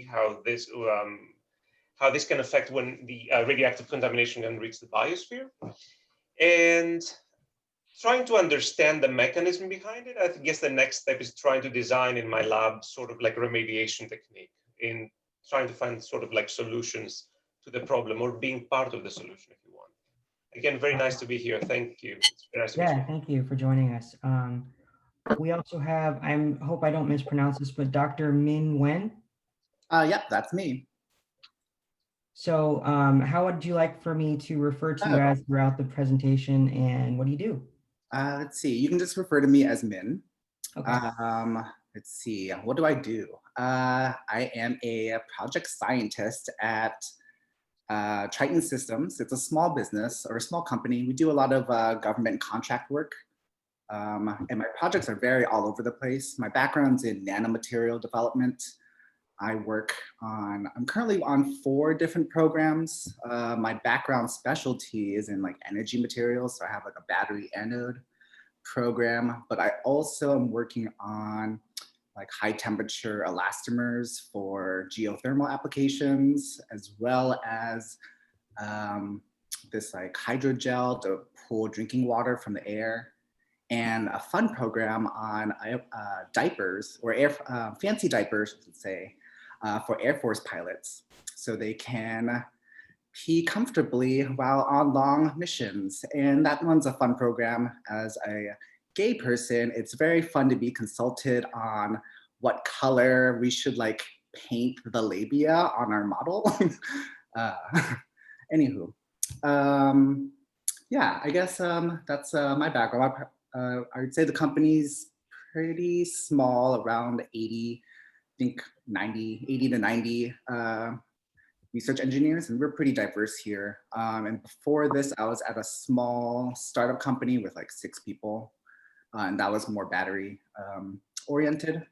how this can affect when the radioactive contamination can reach the biosphere, and trying to understand the mechanism behind it. I guess the next step is trying to design in my lab sort of like a remediation technique in trying to find sort of like solutions to the problem, or being part of the solution, if you want. Again, very nice to be here. Thank you. It's very nice to meet you. Thank you for joining us. We also have, I hope I don't mispronounce this, but Dr. Min Wen. Yep, that's me. So how would you like for me to refer to you as throughout the presentation, and what do you do? Let's see, you can just refer to me as Min. Okay. Let's see, what do I do? I am a project scientist at Triton Systems. It's a small business or a small company. We do a lot of government contract work. And my projects are very all over the place. My background's in nanomaterial development. I'm currently on 4 different programs. My background specialty is in like energy materials. So I have like a battery anode program, but I also am working on like high temperature elastomers for geothermal applications, as well as this like hydrogel to pull drinking water from the air, and a fun program on diapers, or fancy diapers, I should say, for Air Force pilots, so they can pee comfortably while on long missions. And that one's a fun program. As a gay person, it's very fun to be consulted on what color we should like paint the labia on our model. Anywho, yeah, I guess that's my background. I would say the company's pretty small, around 80, I think 80 to 90 research engineers, and we're pretty diverse here. And before this, I was at a small startup company with like 6 people, and that was more battery oriented.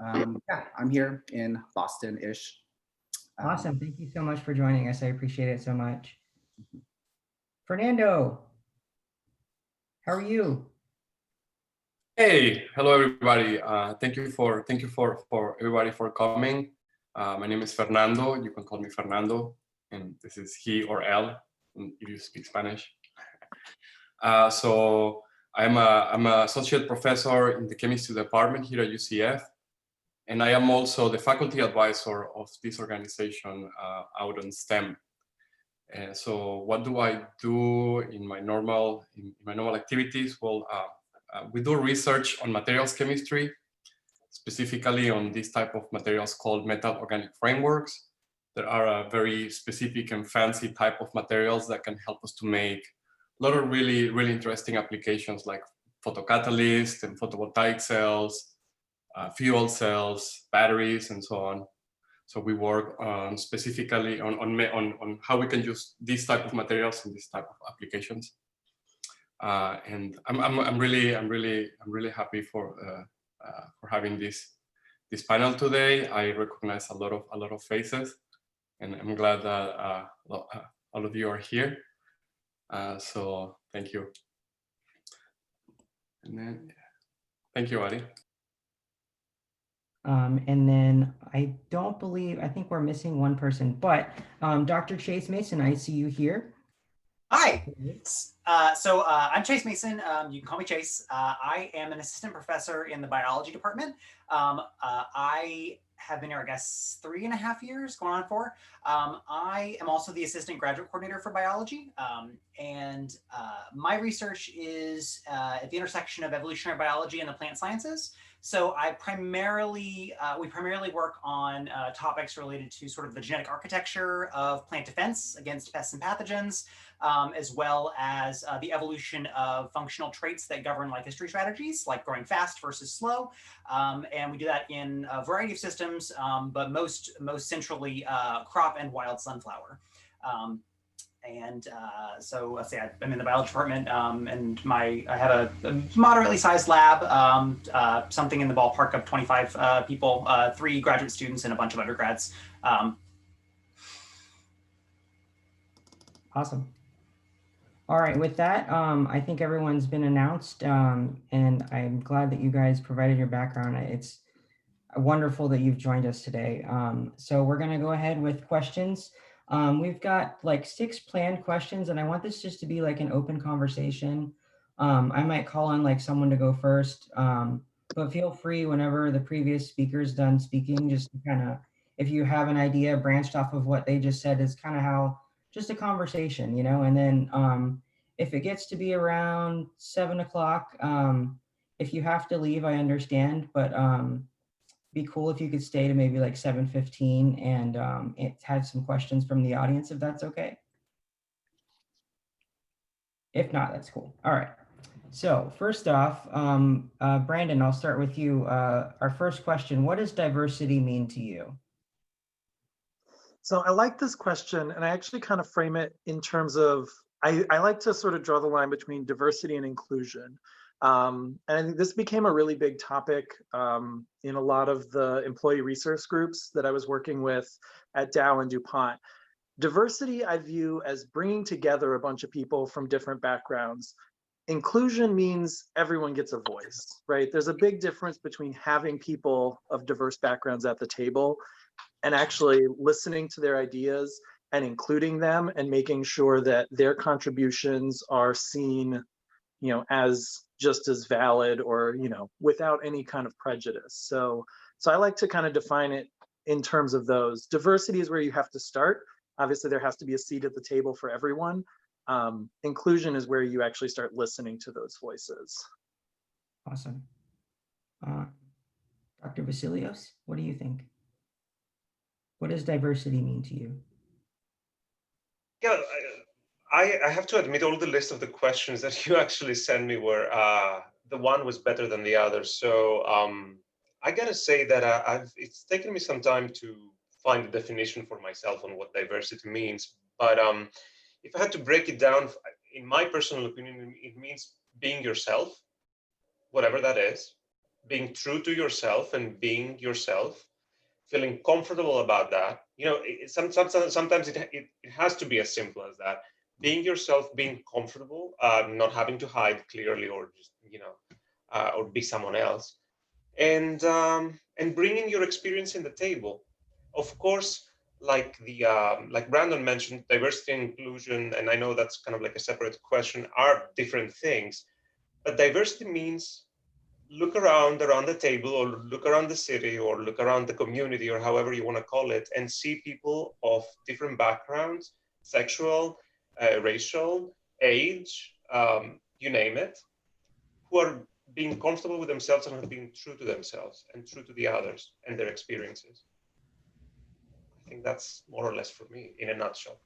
Yeah, I'm here in Boston-ish. Awesome, thank you so much for joining us. I appreciate it so much. Fernando, how are you? Hey, hello everybody. Thank you for everybody for coming. My name is Fernando. You can call me Fernando, and this is he or él if you speak Spanish. So I'm an associate professor in the chemistry department here at UCF, and I am also the faculty advisor of this organization out on STEM. So what do I do in my normal activities? Well, we do research on materials chemistry, specifically on this type of materials called metal organic frameworks. There are a very specific and fancy type of materials that can help us to make a lot of really, really interesting applications like photocatalysts and photovoltaic cells, fuel cells, batteries, and so on. So we work on specifically on how we can use these type of materials in this type of applications. And I'm really happy for having this panel today. I recognize a lot of faces, and I'm glad that all of you are here. So thank you. And then thank you, Ari. And then I think we're missing one person, but Dr. Chase Mason, I see you here. Hi. So I'm Chase Mason. You can call me Chase. I am an assistant professor in the biology department. I have been here, I guess, 3.5 years, going on 4. I am also the assistant graduate coordinator for biology. And my research is at the intersection of evolutionary biology and the plant sciences. So we primarily work on topics related to sort of the genetic architecture of plant defense against pests and pathogens, as well as the evolution of functional traits that govern life history strategies, like growing fast versus slow. And we do that in a variety of systems, but most centrally crop and wild sunflower. So let's say I'm in the biology department, and I have a moderately sized lab, something in the ballpark of 25 people, 3 graduate students and a bunch of undergrads. Awesome. All right, with that, I think everyone's been announced, and I'm glad that you guys provided your background. Wonderful that you've joined us today. So we're going to go ahead with questions. We've got like 6 planned questions, and I want this just to be like an open conversation. I might call on like someone to go first, but feel free whenever the previous speaker's done speaking, just to kind of, if you have an idea branched off of what they just said, is kind of how, just a conversation, you know, and then if it gets to be around 7 o'clock, if you have to leave, I understand, but be cool if you could stay to maybe like 7:15 and have some questions from the audience, if that's okay. If not, that's cool. All right. So first off, Brandon, I'll start with you. Our first question, what does diversity mean to you? So I like this question, and I actually kind of frame it in terms of, I like to sort of draw the line between diversity and inclusion. And I think this became a really big topic in a lot of the employee resource groups that I was working with at Dow and DuPont. Diversity I view as bringing together a bunch of people from different backgrounds. Inclusion means everyone gets a voice, right? There's a big difference between having people of diverse backgrounds at the table and actually listening to their ideas and including them and making sure that their contributions are seen, you know, as just as valid or, you know, without any kind of prejudice. So I like to kind of define it in terms of those. Diversity is where you have to start. Obviously, there has to be a seat at the table for everyone. Inclusion is where you actually start listening to those voices. Awesome. Dr. Vasilios, what do you think? What does diversity mean to you? Yeah, I have to admit, all the list of the questions that you actually sent me were, the one was better than the other. So I gotta say that it's taken me some time to find a definition for myself on what diversity means. But if I had to break it down, in my personal opinion, it means being yourself, whatever that is, being true to yourself and being yourself, feeling comfortable about that. You know, sometimes it has to be as simple as that. Being yourself, being comfortable, not having to hide clearly or just, you know, or be someone else, and bringing your experience in the table. Of course, like like Brandon mentioned, diversity and inclusion, and I know that's kind of like a separate question, are different things, but diversity means look around the table or look around the city or look around the community or however you want to call it and see people of different backgrounds, sexual, racial, age, you name it, who are being comfortable with themselves and are being true to themselves and true to the others and their experiences. I think that's more or less for me in a nutshell.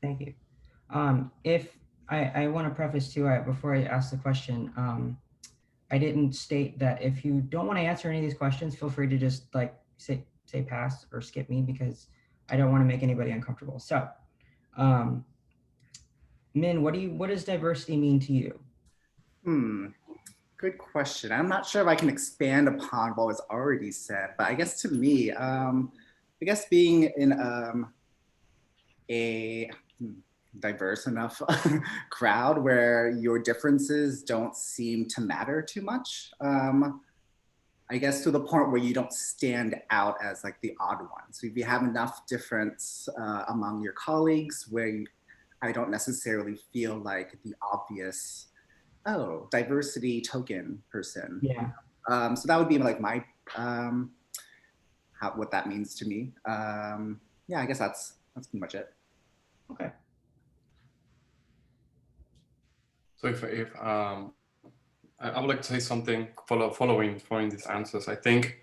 Thank you. If I want to preface too, before I ask the question, I didn't state that if you don't want to answer any of these questions, feel free to just like say pass or skip me, because I don't want to make anybody uncomfortable. So, Min, what does diversity mean to you? Good question. I'm not sure if I can expand upon what was already said, but I guess to me, I guess being in a diverse enough crowd where your differences don't seem to matter too much. I guess to the point where you don't stand out as like the odd one. So if you have enough difference among your colleagues where I don't necessarily feel like the obvious, oh, diversity token person. Yeah. So that would be like my, what that means to me. Yeah, I guess that's pretty much it. Okay. So if I would like to say something following these answers. I think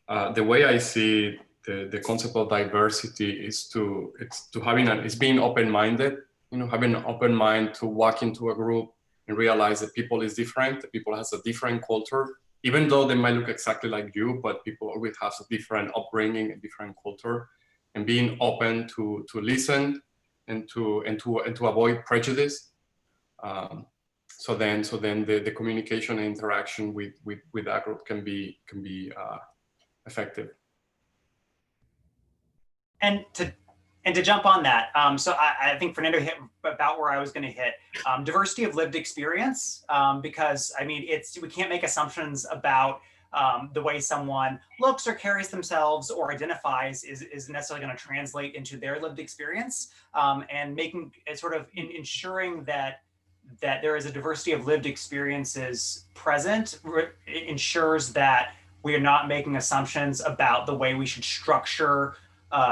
the way I see the concept of diversity is being open-minded. You know, having an open mind to walk into a group and realize that people is different. That people has a different culture, even though they might look exactly like you, but people always have a different upbringing, a different culture, and being open to listen and to avoid prejudice. So then the communication and interaction with that group can be effective. And to jump on that, so I think Fernando hit about where I was going to hit, diversity of lived experience, because I mean, we can't make assumptions about the way someone looks or carries themselves or identifies is necessarily going to translate into their lived experience, and making it sort of ensuring that there is a diversity of lived experiences present ensures that we are not making assumptions about the way we should structure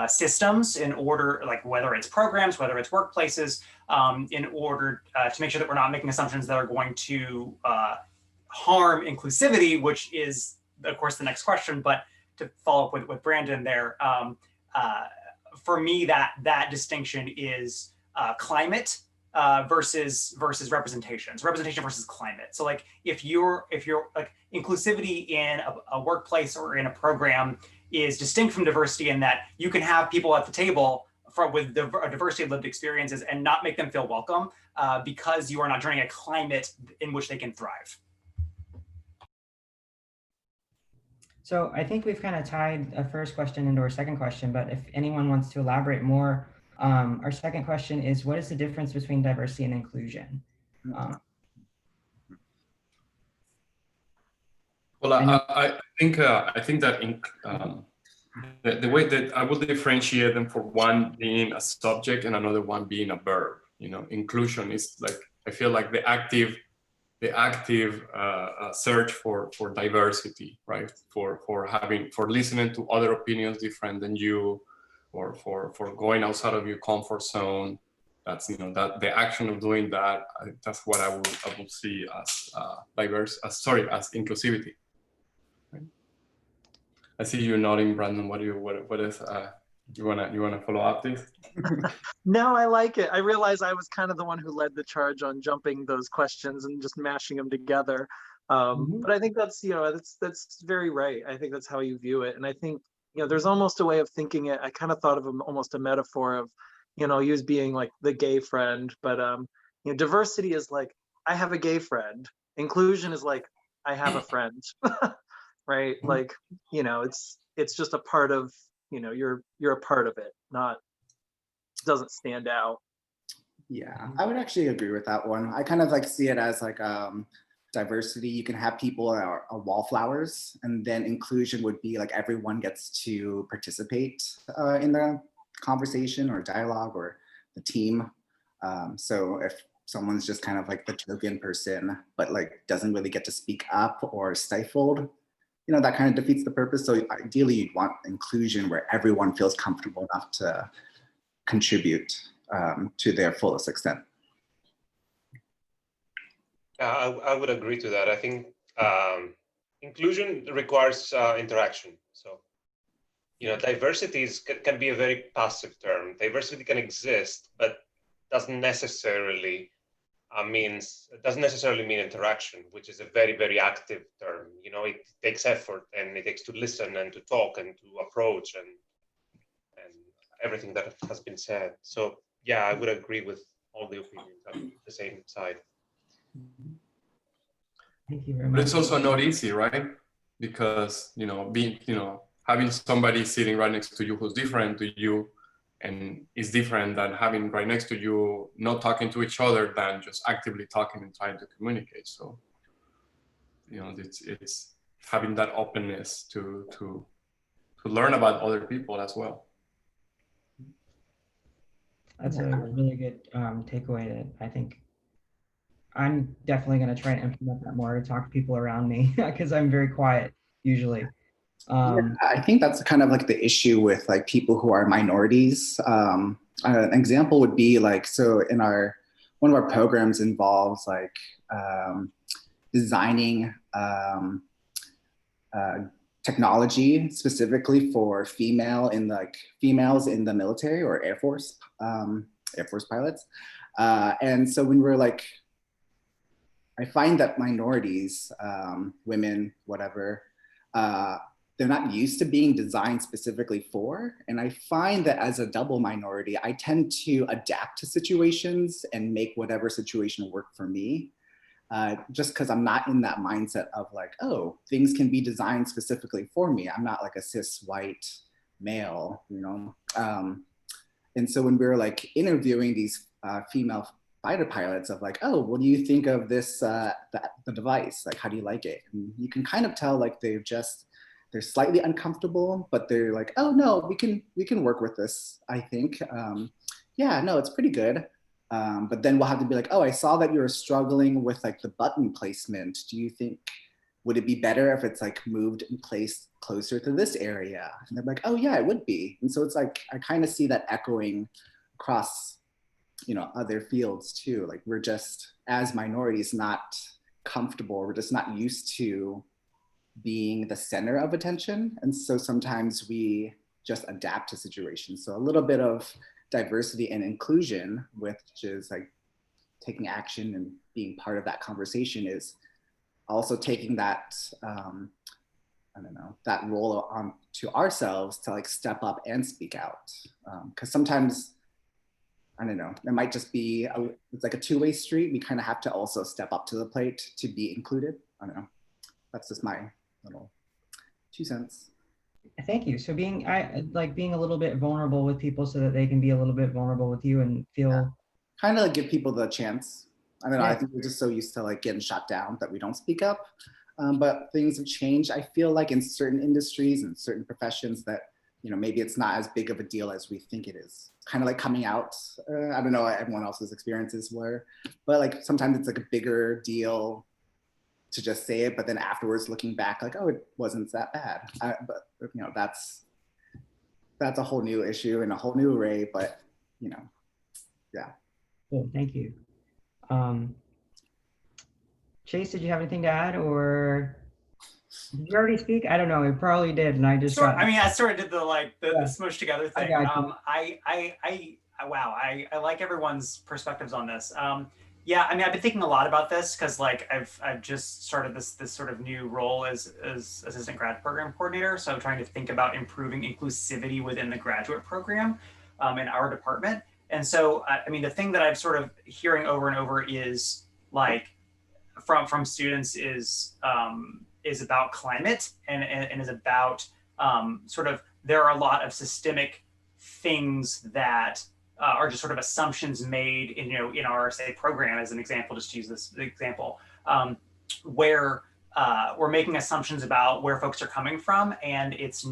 systems in order, like whether it's programs, whether it's workplaces, in order to make sure that we're not making assumptions that are going to harm inclusivity, which is, of course, the next question. But to follow up with Brandon there, for me, that distinction is climate versus representations, representation versus climate. So like if you're like inclusivity in a workplace or in a program is distinct from diversity in that you can have people at the table with a diversity of lived experiences and not make them feel welcome because you are not turning a climate in which they can thrive. So I think we've kind of tied a first question into our second question, but if anyone wants to elaborate more, our second question is, what is the difference between diversity and inclusion? Well, I think that the way that I would differentiate them for one being a subject and another one being a verb. Inclusion is like, I feel like the active search for diversity, right? For listening to other opinions different than you, or for going outside of your comfort zone. That's that the action of doing that. That's what I would see as as inclusivity. Right? I see you nodding, Brandon. What is you wanna follow up this? No, I like it. I realize I was kind of the one who led the charge on jumping those questions and just mashing them together. But I think that's that's very right. I think that's how you view it, and I think there's almost a way of thinking it. I kind of thought of almost a metaphor of you as being like the gay friend, but diversity is like I have a gay friend. Inclusion is like I have a friend, right? Like it's just a part of you're a part of it, not doesn't stand out. Yeah, I would actually agree with that one. I kind of like see it as like diversity. You can have people are wallflowers, and then inclusion would be like everyone gets to participate in the conversation or dialogue or the team. So if someone's just kind of like the token person, but like doesn't really get to speak up or stifled, that kind of defeats the purpose. So ideally you'd want inclusion where everyone feels comfortable enough to contribute to their fullest extent. I would agree to that. I think inclusion requires interaction. So, diversity can be a very passive term. Diversity can exist, but doesn't necessarily mean interaction, which is a very, very active term. It takes effort, and it takes to listen and to talk and to approach and everything that has been said. So yeah, I would agree with all the opinions on the same side. Thank you very much. But it's also not easy, right? Because having somebody sitting right next to you who's different to you and is different than having right next to you not talking to each other than just actively talking and trying to communicate. So it's having that openness to learn about other people as well. That's a really good takeaway that I think I'm definitely going to try to implement that more, to talk to people around me, because I'm very quiet usually. Yeah, I think that's kind of like the issue with like people who are minorities. An example would be like, so in one of our programs involves like designing technology specifically for females in the military or Air Force pilots. And so when we're like, I find that minorities, women, whatever, they're not used to being designed specifically for. And I find that as a double minority, I tend to adapt to situations and make whatever situation work for me. Just because I'm not in that mindset of like, oh, things can be designed specifically for me. I'm not like a cis white male, And so when we were like interviewing these female fighter pilots of like, oh, what do you think of this, the device? Like, how do you like it? And you can kind of tell like they're slightly uncomfortable, but they're like, oh no, we can work with this, I think. Yeah, no, it's pretty good. But then we'll have to be like, oh, I saw that you were struggling with like the button placement. Do you think, would it be better if it's like moved and placed closer to this area? And they're like, oh yeah, it would be. And so it's like, I kind of see that echoing across, you know, other fields too. Like we're just, as minorities, not comfortable. We're just not used to being the center of attention. And so sometimes we just adapt to situations. So a little bit of diversity and inclusion, which is like taking action and being part of that conversation, is also taking that, I don't know, that role on to ourselves to like step up and speak out. Because sometimes, I don't know, it might just be, it's like a two-way street. We kind of have to also step up to the plate to be included. I don't know. That's just my little 2 cents. Thank you. So being a little bit vulnerable with people so that they can be a little bit vulnerable with you and feel. Yeah. Kind of like give people the chance. I don't know. Yeah. I think we're just so used to like getting shot down that we don't speak up. But things have changed. I feel like in certain industries and certain professions that, you know, maybe it's not as big of a deal as we think it is. Kind of like coming out. I don't know what everyone else's experiences were, but like sometimes it's like a bigger deal to just say it, but then afterwards looking back like, oh, it wasn't that bad. But you know, that's a whole new issue and a whole new array, but you know, yeah. Cool, thank you. Chase, did you have anything to add, or did you already speak? I don't know, it probably did, and I just I mean, I sort of did the smush together thing. Wow, I like everyone's perspectives on this. Yeah, I mean, I've been thinking a lot about this because like I've just started this sort of new role as assistant grad program coordinator. So I'm trying to think about improving inclusivity within the graduate program in our department. And so, I mean, the thing that I'm sort of hearing over and over is like from students is about climate and is about sort of, there are a lot of systemic things that are just sort of assumptions made in, you know, in our, say, program as an example, just to use this example, where we're making assumptions about where folks are coming from, and it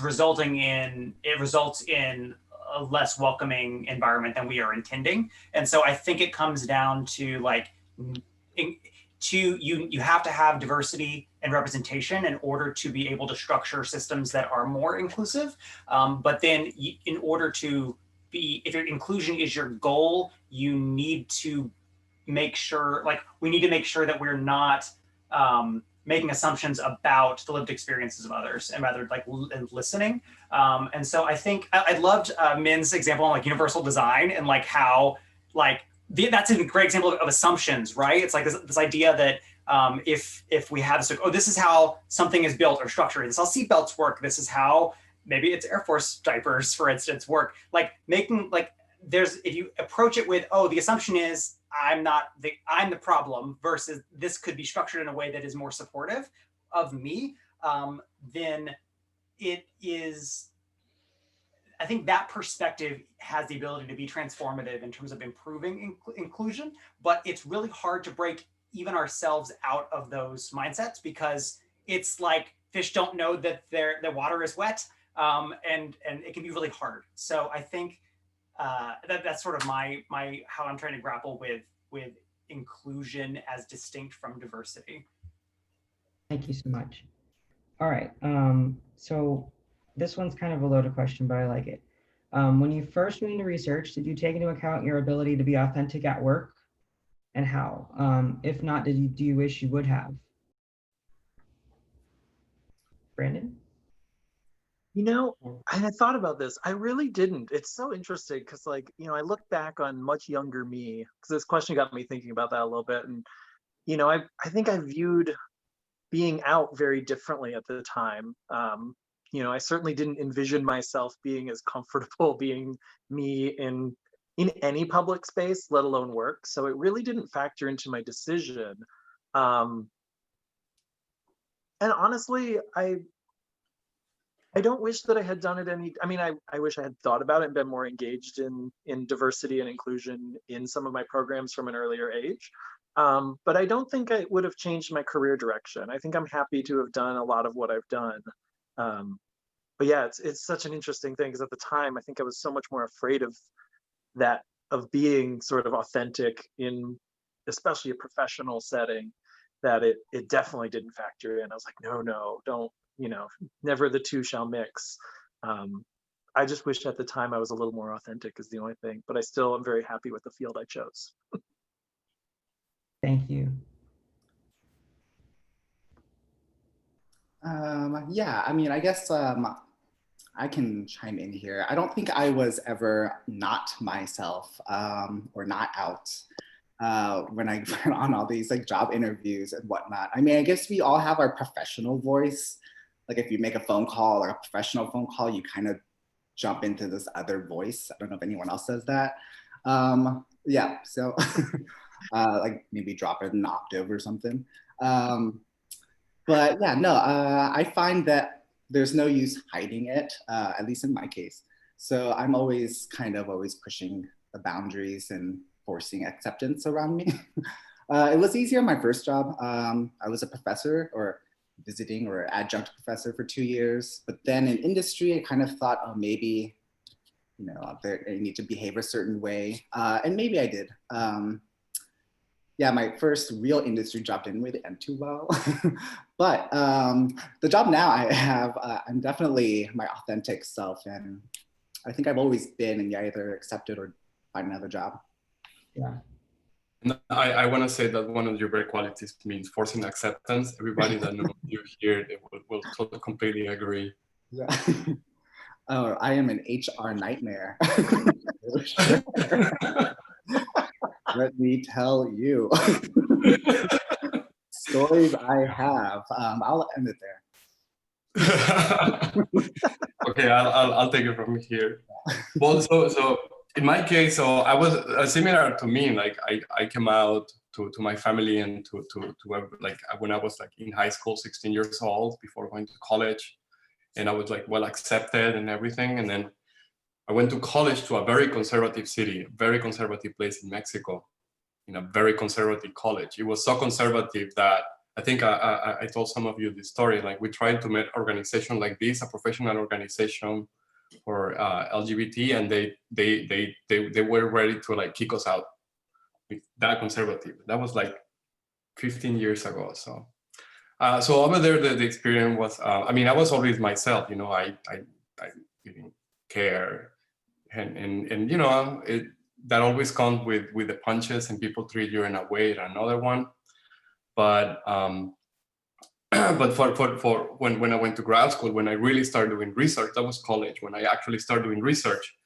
results in a less welcoming environment than we are intending. And so I think it comes down to like, you have to have diversity and representation in order to be able to structure systems that are more inclusive. But then in order to be, if your inclusion is your goal, you need to make sure, like we need to make sure that we're not making assumptions about the lived experiences of others and rather like listening. And so I think I loved Min's example on like universal design and like how like, that's a great example of assumptions, right? It's like this idea that if we have this, like, oh, this is how something is built or structured. This is how seatbelts work. This is how maybe it's Air Force diapers, for instance, work. Like making like if you approach it with, oh, the assumption is I'm the problem versus this could be structured in a way that is more supportive of me, then it is. I think that perspective has the ability to be transformative in terms of improving inclusion, but it's really hard to break even ourselves out of those mindsets because it's like fish don't know that their water is wet, and it can be really hard. So I think that's sort of my how I'm trying to grapple with inclusion as distinct from diversity. Thank you so much. All right, so this one's kind of a loaded question, but I like it. When you first went into research, did you take into account your ability to be authentic at work, and how? If not, do you wish you would have? Brandon? You know, I had thought about this. I really didn't. It's so interesting because, like, you know, I look back on much younger me because this question got me thinking about that a little bit. And, you know, I think I viewed being out very differently at the time. You know, I certainly didn't envision myself being as comfortable being me in any public space, let alone work. So it really didn't factor into my decision. And honestly, I don't wish that I had done it any, I mean, I wish I had thought about it and been more engaged in diversity and inclusion in some of my programs from an earlier age. But I don't think I would have changed my career direction. I think I'm happy to have done a lot of what I've done. But yeah, it's such an interesting thing because at the time, I think I was so much more afraid of that, of being sort of authentic in especially a professional setting, that it definitely didn't factor in. I was like, no, don't, never the two shall mix. I just wish at the time I was a little more authentic is the only thing, but I still am very happy with the field I chose. Thank you. Yeah, I mean, I guess I can chime in here. I don't think I was ever not myself or not out when I went on all these like job interviews and whatnot. I mean, I guess we all have our professional voice. Like if you make a phone call or a professional phone call, you kind of jump into this other voice. I don't know if anyone else does that. Yeah, so like maybe drop it an octave or something. But yeah, no, I find that there's no use hiding it, at least in my case. So I'm always pushing the boundaries and forcing acceptance around me. It was easier in my first job. I was a professor or visiting or adjunct professor for 2 years. But then in industry, I kind of thought, oh, maybe, I need to behave a certain way. And maybe I did. Yeah, my first real industry job didn't really end too well. But the job now I have, I'm definitely my authentic self. And I think I've always been, and you either accept it or find another job. Yeah. I want to say that one of your great qualities means forcing acceptance. Everybody that knows you here, they will totally completely agree. Yeah. Oh, I am an HR nightmare. Let me tell you. Stories I have. I'll end it there. Okay, I'll take it from here. Well, so in my case, so I was similar to me. Like I came out to my family and to like when I was like in high school, 16 years old, before going to college, and I was like well accepted and everything. And then I went to college to a very conservative city, very conservative place in Mexico, in a very conservative college. It was so conservative that I think I told some of you this story. Like we tried to make organization like this, a professional organization for LGBT, and they were ready to like kick us out. That conservative. That was like 15 years ago. So so over there, the experience was. I mean, I was always myself. I didn't care, and that always comes with the punches, and people treat you in a way or another one. But but for when I went to grad school, when I really started doing research, that was college. When I actually started doing research,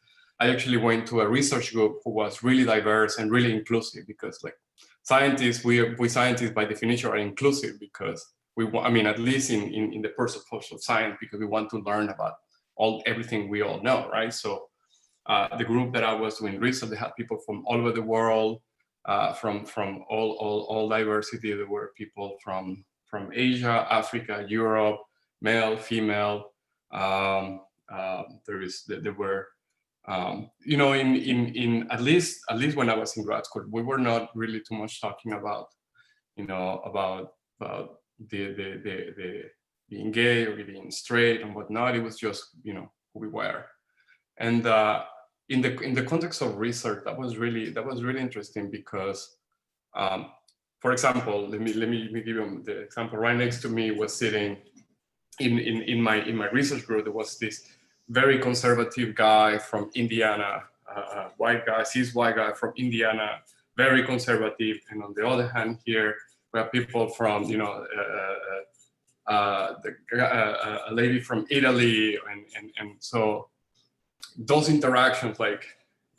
I actually went to a research group who was really diverse and really inclusive, because like scientists, we scientists by definition are inclusive, because I mean, at least in the pursuit of science, because we want to learn about everything we all know, right? So the group that I was doing research, they had people from all over the world, from all diversity. There were people from Asia, Africa, Europe, male, female. There were, in at least when I was in grad school, we were not really too much talking about, about the being gay or being straight and whatnot. It was just, who we were. And in the context of research, that was really interesting, because for example, let me give you the example. Right next to me was sitting in my research group. There was this very conservative guy from Indiana, white guy, cis white guy from Indiana, very conservative. And on the other hand, here we have people from a lady from Italy, and so those interactions, like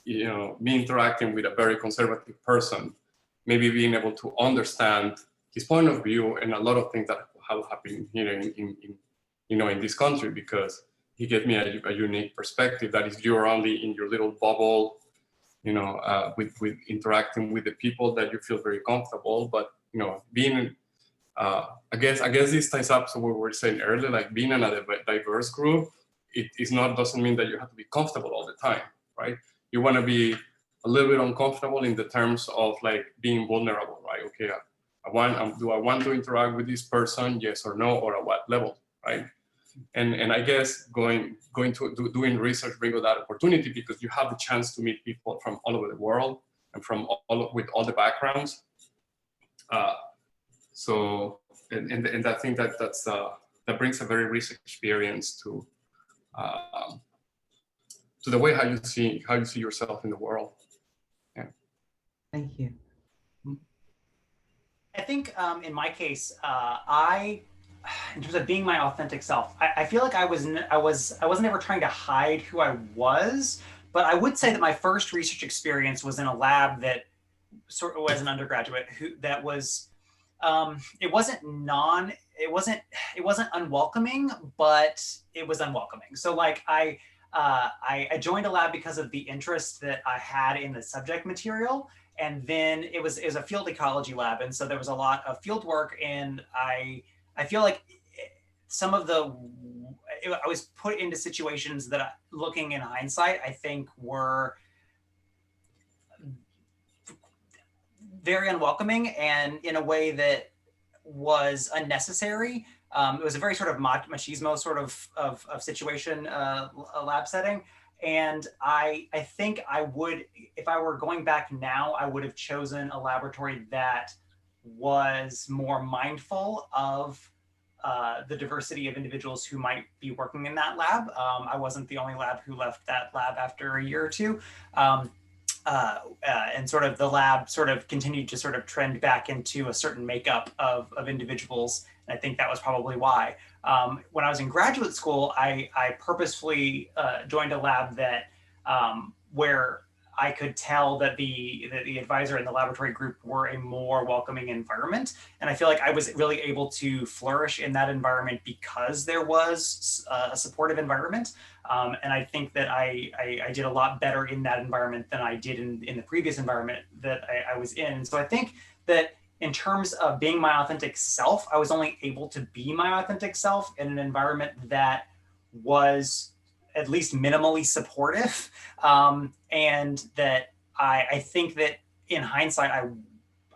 me interacting with a very conservative person, maybe being able to understand his point of view and a lot of things that have happened here in this country, because he gave me a unique perspective that is you're only in your little bubble, with interacting with the people that you feel very comfortable. But being I guess this ties up to what we were saying earlier, like being in a diverse group, doesn't mean that you have to be comfortable all the time, right? You want to be a little bit uncomfortable in the terms of like being vulnerable, right? Okay, do I want to interact with this person? Yes or no, or at what level, right? And I guess going to doing research brings that opportunity because you have the chance to meet people from all over the world and from with all the backgrounds. So I think that brings a very rich experience to the way how you see yourself in the world. Yeah. Thank you. I think in my case, in terms of being my authentic self, I feel like I wasn't ever trying to hide who I was, but I would say that my first research experience was in a lab that sort of was an undergraduate it wasn't unwelcoming, but it was unwelcoming. So like I joined a lab because of the interest that I had in the subject material. And then it was a field ecology lab. And so there was a lot of field work, and I feel like I was put into situations that, looking in hindsight, I think were very unwelcoming and in a way that was unnecessary. It was a very sort of machismo sort of situation, a lab setting. And I think I would, if I were going back now, I would have chosen a laboratory that was more mindful of the diversity of individuals who might be working in that lab. I wasn't the only lab who left that lab after a year or two. And sort of the lab sort of continued to sort of trend back into a certain makeup of individuals. And I think that was probably why. When I was in graduate school, I purposefully joined a lab that where I could tell that the advisor and the laboratory group were a more welcoming environment. And I feel like I was really able to flourish in that environment because there was a supportive environment. And I think that I did a lot better in that environment than I did in the previous environment that I was in. And so I think that in terms of being my authentic self, I was only able to be my authentic self in an environment that was at least minimally supportive. And that I think that in hindsight,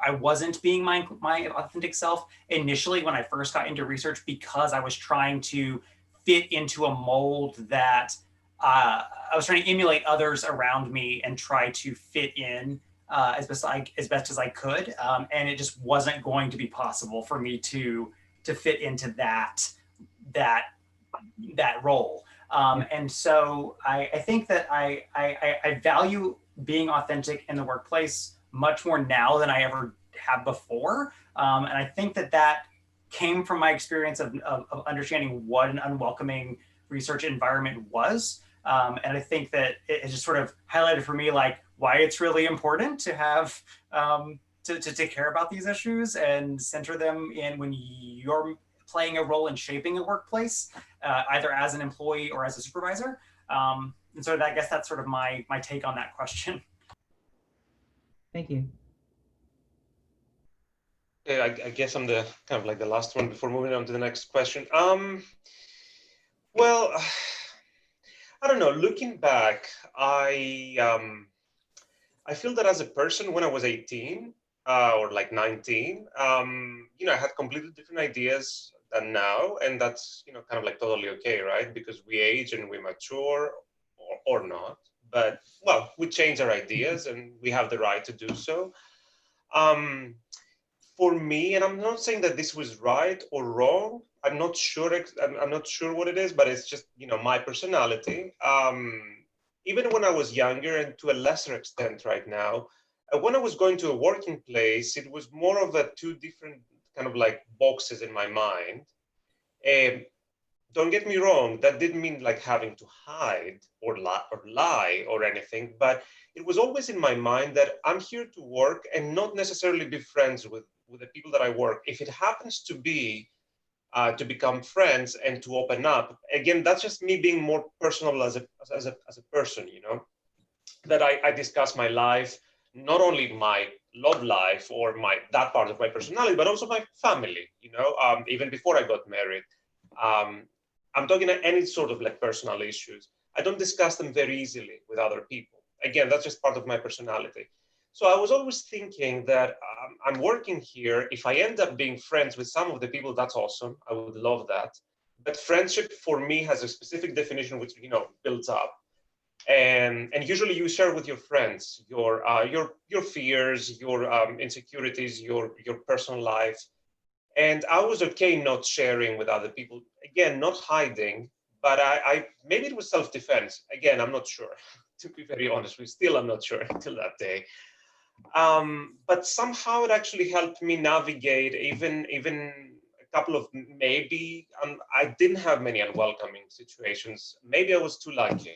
I wasn't being my authentic self initially when I first got into research, because I was trying to fit into a mold that I was trying to emulate others around me and try to fit in as best as I could. And it just wasn't going to be possible for me to fit into that role. And so I think that I value being authentic in the workplace much more now than I ever have before. And I think that came from my experience of understanding what an unwelcoming research environment was. And I think that it just sort of highlighted for me like why it's really important to have to care about these issues and center them in when you're playing a role in shaping a workplace, either as an employee or as a supervisor. And so I guess that's sort of my take on that question. Thank you. I guess I'm the kind of like the last one before moving on to the next question. Well, I don't know. Looking back, I feel that as a person, when I was 18 or like 19, you know, I had completely different ideas than now, and that's, you know, kind of like totally okay, right? Because we age and we mature, or not. But well, we change our ideas, and we have the right to do so. For me, and I'm not saying that this was right or wrong. I'm not sure. I'm not sure what it is, but it's just, you know, my personality. Even when I was younger, and to a lesser extent right now, when I was going to a working place, it was more of a two different kind of like boxes in my mind. Don't get me wrong, that didn't mean like having to hide or lie or anything, but it was always in my mind that I'm here to work and not necessarily be friends with the people that I work. If it happens to be to become friends and to open up, again, that's just me being more personal as a person, you know, that I discuss my life, not only my love life or that part of my personality, but also my family, you know, even before I got married. I'm talking about any sort of like personal issues, I don't discuss them very easily with other people. Again, that's just part of my personality. So I was always thinking that I'm working here. If I end up being friends with some of the people, that's awesome. I would love that. But friendship for me has a specific definition, which, you know, builds up. And usually you share with your friends your fears, your insecurities, your personal life. And I was okay not sharing with other people. Again, not hiding, but I maybe it was self-defense. Again, I'm not sure. To be very honest, I'm not sure until that day. But somehow it actually helped me navigate even a couple of maybe I didn't have many unwelcoming situations. Maybe I was too lucky,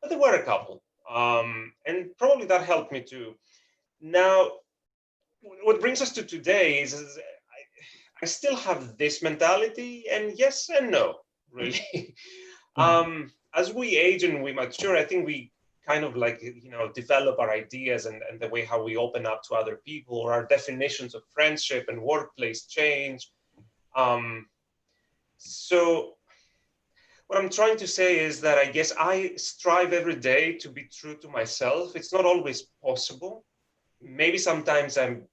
but there were a couple, and probably that helped me too. Now, what brings us to today is I still have this mentality, and yes and no, really. As we age and we mature, I think we kind of like, you know, develop our ideas and the way how we open up to other people, or our definitions of friendship and workplace change. So what I'm trying to say is that I guess I strive every day to be true to myself. It's not always possible. Maybe sometimes I'm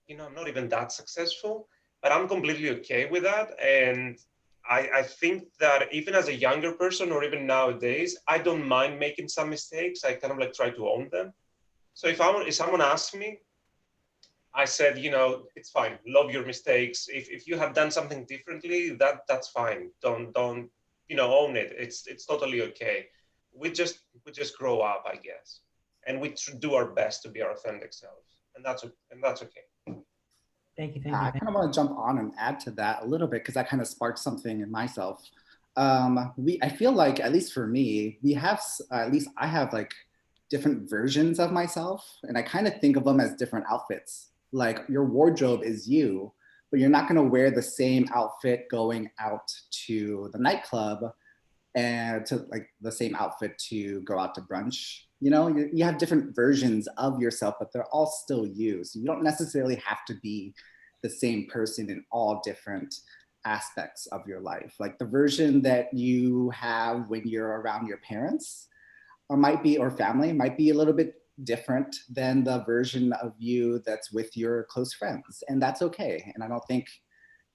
not even that successful, but I'm completely okay with that. And I think that even as a younger person, or even nowadays, I don't mind making some mistakes. I kind of like try to own them. So if someone asks me, I said, it's fine. Love your mistakes. If you have done something differently, that's fine. Don't own it. It's totally okay. We just grow up, I guess, and we do our best to be our authentic selves, and that's okay. Thank you. I kind of want to jump on and add to that a little bit, because that kind of sparked something in myself. I feel like, at least for me, at least I have like different versions of myself, and I kind of think of them as different outfits. Like your wardrobe is you, but you're not going to wear the same outfit going out to the nightclub and to like the same outfit to go out to brunch. You have different versions of yourself, but they're all still you. So you don't necessarily have to be the same person in all different aspects of your life. Like the version that you have when you're around your parents or family might be a little bit different than the version of you that's with your close friends. And that's okay. And I don't think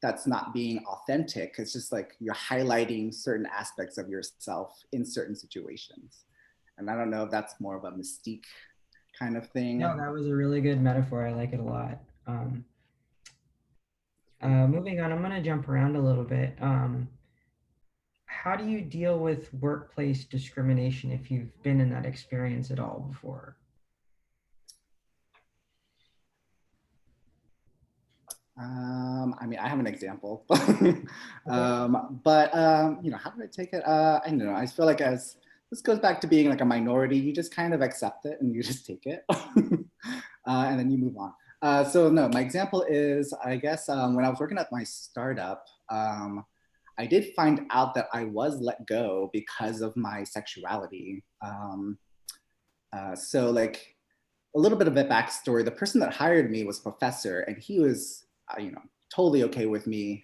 that's not being authentic. It's just like you're highlighting certain aspects of yourself in certain situations. And I don't know if that's more of a mystique kind of thing. No, that was a really good metaphor. I like it a lot. Moving on, I'm going to jump around a little bit. How do you deal with workplace discrimination if you've been in that experience at all before? I mean, I have an example, but how do I take it? I don't know. I feel like this goes back to being like a minority. You just kind of accept it and you just take it, and then you move on. So no, my example is, I guess when I was working at my startup, I did find out that I was let go because of my sexuality. So like a little bit of a backstory, the person that hired me was a professor, and he was totally okay with me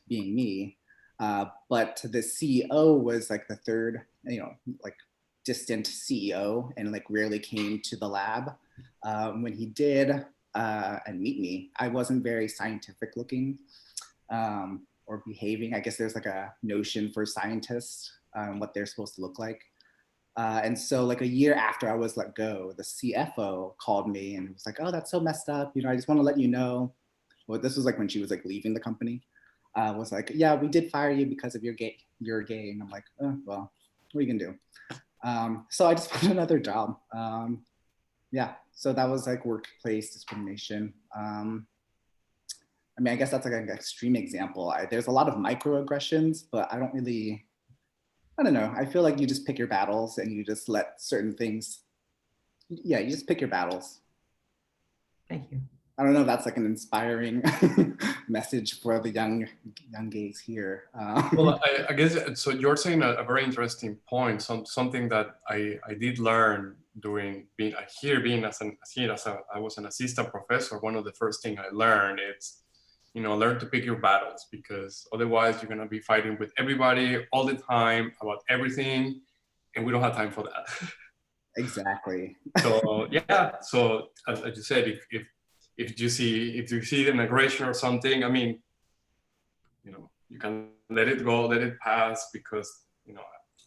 being me. But the CEO was like the third, like distant CEO, and like rarely came to the lab. When he did and meet me, I wasn't very scientific looking or behaving. I guess there's like a notion for scientists, what they're supposed to look like. And so like a year after I was let go, the CFO called me and was like, "Oh, that's so messed up. I just want to let you know." Well, this was like when she was like leaving the company. Was like, "Yeah, we did fire you because of you're gay." And I'm like, "Oh, well, what are you gonna do?" So I just found another job. Yeah, so that was like workplace discrimination. I mean, I guess that's like an extreme example. There's a lot of microaggressions, but I don't know. I feel like you just pick your battles and you just let certain things, you just pick your battles. Thank you. I don't know if that's like an inspiring message for the young gays here. Well, I guess, so you're saying a very interesting point, something that I did learn during being here, I was an assistant professor. One of the first things I learned is learn to pick your battles, because otherwise you're gonna be fighting with everybody all the time about everything, and we don't have time for that. Exactly. So yeah, so as you said, if you see an aggression or something, I mean, you can let it go, let it pass, because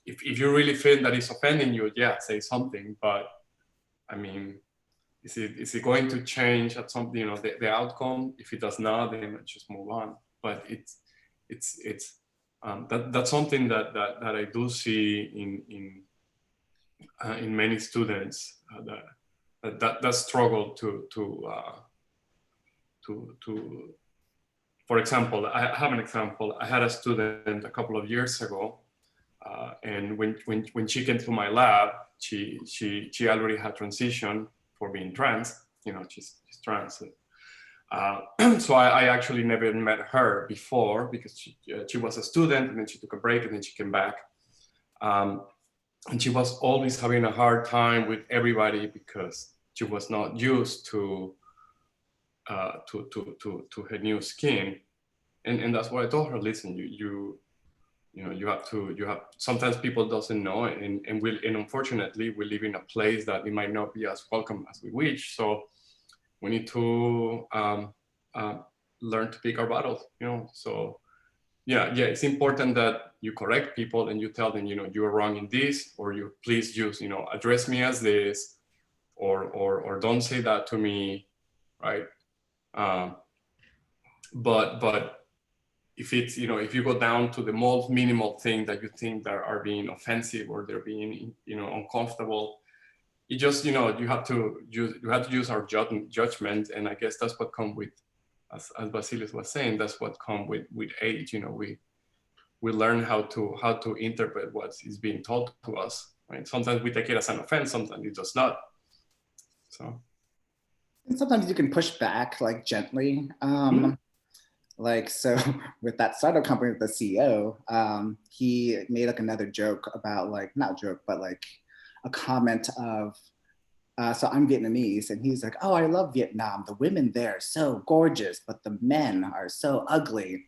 if you really feel that it's offending you, yeah, say something. But I mean, is it going to change at some, the outcome? If it does not, then just move on. But that's something that I do see in many students, that struggle to for example, I have an example. I had a student a couple of years ago, and when she came to my lab, she already had transitioned for being trans. She's trans. So I actually never met her before, because she was a student, and then she took a break, and then she came back. And she was always having a hard time with everybody because she was not used to her new skin. And that's why I told her, listen, you have sometimes people doesn't know, and unfortunately we live in a place that it might not be as welcome as we wish. So we need to learn to pick our battles, so yeah, it's important that you correct people and you tell them, you are wrong in this, or you please use, address me as this, or don't say that to me, right? But if it's, if you go down to the most minimal thing that you think that are being offensive, or they're being, uncomfortable, you just, you have to use our judgment. And I guess that's what comes with, as Basilis was saying, that's what comes with age. We learn how to interpret what is being told to us, right? Sometimes we take it as an offense, sometimes it does not. So. And sometimes you can push back, like, gently. Like, so with that startup company with the CEO, he made like another joke about, like, not joke, but like a comment of, so I'm Vietnamese, and he's like, oh, I love Vietnam. The women there are so gorgeous, but the men are so ugly.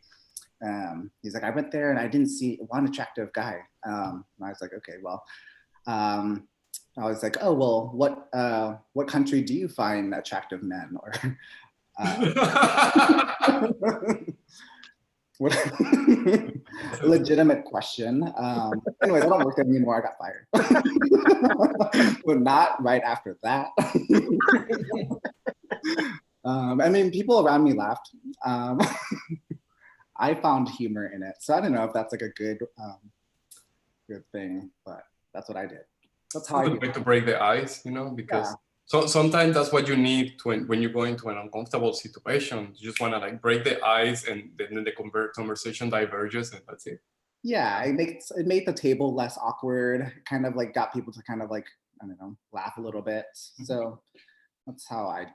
He's like, I went there and I didn't see one attractive guy. And I was like, okay, well, I was like, oh, well, what country do you find attractive men? Or legitimate question. Anyways, I don't work there anymore. I got fired. But not right after that. I mean, people around me laughed. I found humor in it. So I don't know if that's like a good thing, but that's what I did. That's how I did. To break the ice, because so sometimes that's what you need when you go into an uncomfortable situation. You just want to, like, break the ice, and then the conversation diverges, and that's it. Yeah, it made the table less awkward. Kind of like got people to kind of, like, I don't know, laugh a little bit. So that's how I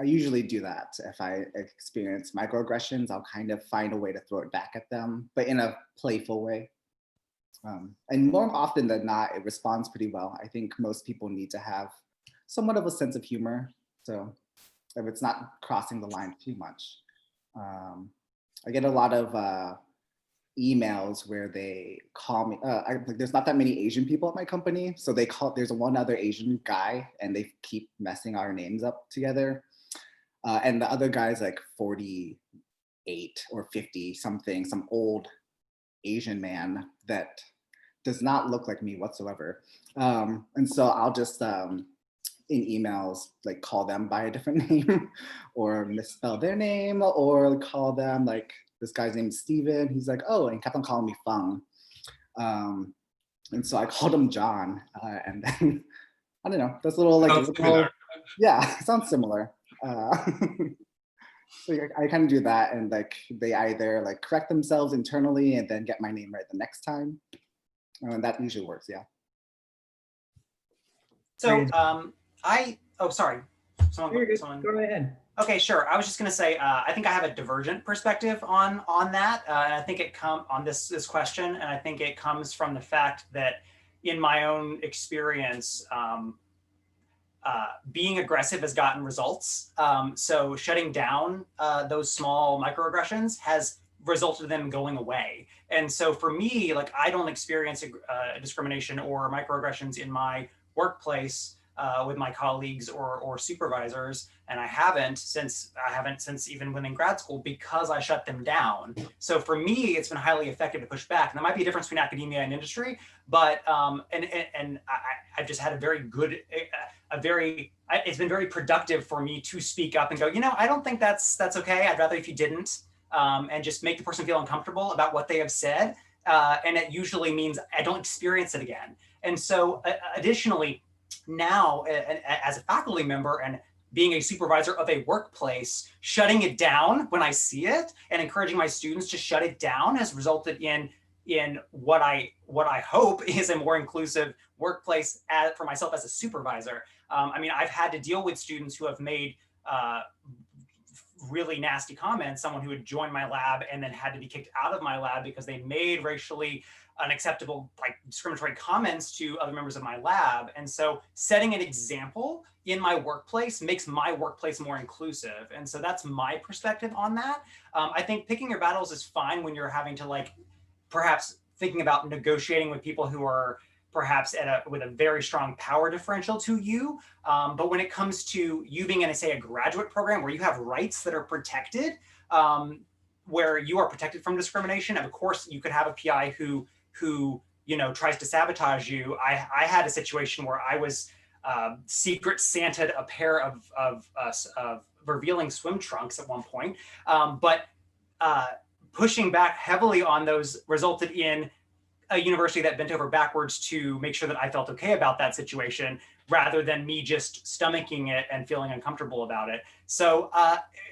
usually do that. If I experience microaggressions, I'll kind of find a way to throw it back at them, but in a playful way. And more often than not, it responds pretty well. I think most people need to have somewhat of a sense of humor. So if it's not crossing the line too much. I get a lot of emails where they call me, like, there's not that many Asian people at my company. So there's one other Asian guy, and they keep messing our names up together. And the other guy's like 48 or 50 something, some old Asian man that does not look like me whatsoever. And so I'll just, in emails, like, call them by a different name, or misspell their name, or call them, like, this guy's name is Steven. He's like, oh, and kept on calling me Fung. And so I called him John. And then, I don't know, that's a little, like, yeah, sounds similar. So I kind of do that, and, like, they either, like, correct themselves internally and then get my name right the next time. And that usually works, yeah. So sorry. Someone. Go ahead. Okay, sure. I was just going to say, I think I have a divergent perspective on that, and I think it on this question, and I think it comes from the fact that in my own experience, being aggressive has gotten results. So shutting down those small microaggressions has resulted in them going away. And so for me, like I don't experience discrimination or microaggressions in my workplace with my colleagues or supervisors, and I haven't since even when in grad school, because I shut them down. So for me, it's been highly effective to push back. And there might be a difference between academia and industry, but I've just had a very good, it's been very productive for me to speak up and go, you know, I don't think that's okay. I'd rather if you didn't, and just make the person feel uncomfortable about what they have said. And it usually means I don't experience it again. And so additionally, now as a faculty member and being a supervisor of a workplace, shutting it down when I see it and encouraging my students to shut it down has resulted in what I hope is a more inclusive workplace for myself as a supervisor. I mean, I've had to deal with students who have made really nasty comments, someone who had joined my lab and then had to be kicked out of my lab because they made racially unacceptable, like discriminatory comments to other members of my lab. And so setting an example in my workplace makes my workplace more inclusive. And so that's my perspective on that. I think picking your battles is fine when you're having to like, perhaps thinking about negotiating with people who are perhaps with a very strong power differential to you. But when it comes to you being in, say, a graduate program where you have rights that are protected, where you are protected from discrimination, and of course you could have a PI who you know tries to sabotage you. I had a situation where I was secret Santa'd a pair of revealing swim trunks at one point, but pushing back heavily on those resulted in a university that bent over backwards to make sure that I felt okay about that situation, rather than me just stomaching it and feeling uncomfortable about it. So,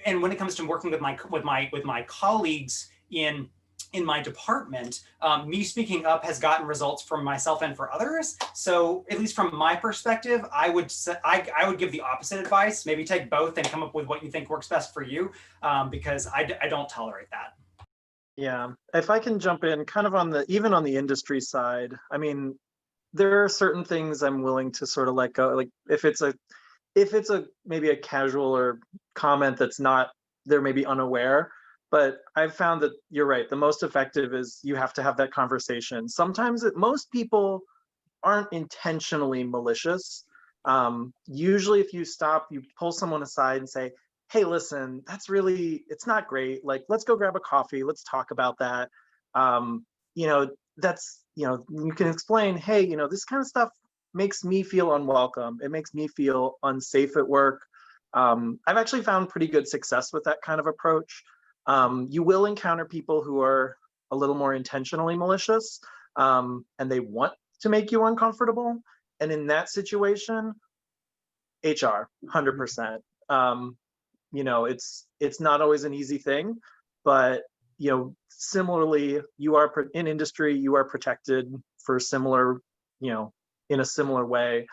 and when it comes to working with my colleagues in my department, me speaking up has gotten results for myself and for others. So, at least from my perspective, I would give the opposite advice. Maybe take both and come up with what you think works best for you, because I don't tolerate that. Yeah, if I can jump in kind of even on the industry side, I mean, there are certain things I'm willing to sort of let go. Like if it's a maybe a casual or comment that's not, they're maybe unaware, but I've found that you're right. The most effective is you have to have that conversation. Sometimes most people aren't intentionally malicious. Usually if you stop, you pull someone aside and say, hey, listen, it's not great. Like, let's go grab a coffee. Let's talk about that. You know, you can explain, hey, you know, this kind of stuff makes me feel unwelcome. It makes me feel unsafe at work. I've actually found pretty good success with that kind of approach. You will encounter people who are a little more intentionally malicious, and they want to make you uncomfortable. And in that situation, HR, 100%. You know, it's not always an easy thing, but you know, similarly, in industry, you are protected for similar, you know, in a similar way.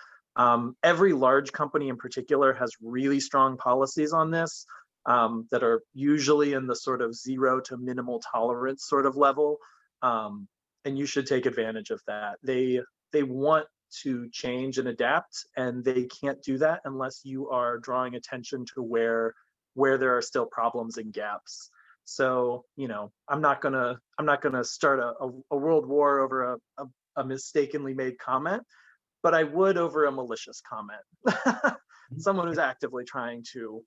Every large company in particular has really strong policies on this that are usually in the sort of 0 to minimal tolerance sort of level, and you should take advantage of that. They want to change and adapt, and they can't do that unless you are drawing attention to where there are still problems and gaps. So, you know, I'm not gonna start a world war over a mistakenly made comment, but I would over a malicious comment. Someone who's actively trying to,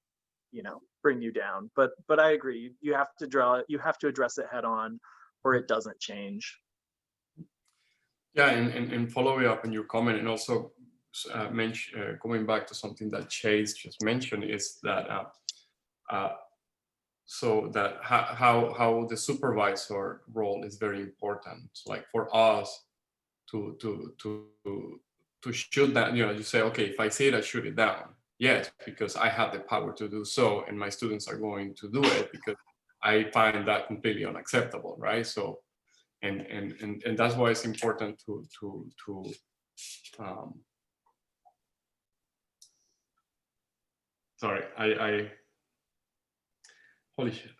you know, bring you down. But I agree, you have to address it head on, or it doesn't change. Yeah, and following up on your comment, and also going back to something that Chase just mentioned, is that so that how the supervisor role is very important. So like for us to shoot that, you know, you say, okay, if I say it, I shoot it down. Yes, because I have the power to do so, and my students are going to do it because I find that completely unacceptable, right? So, and that's why it's important to sorry, holy shit.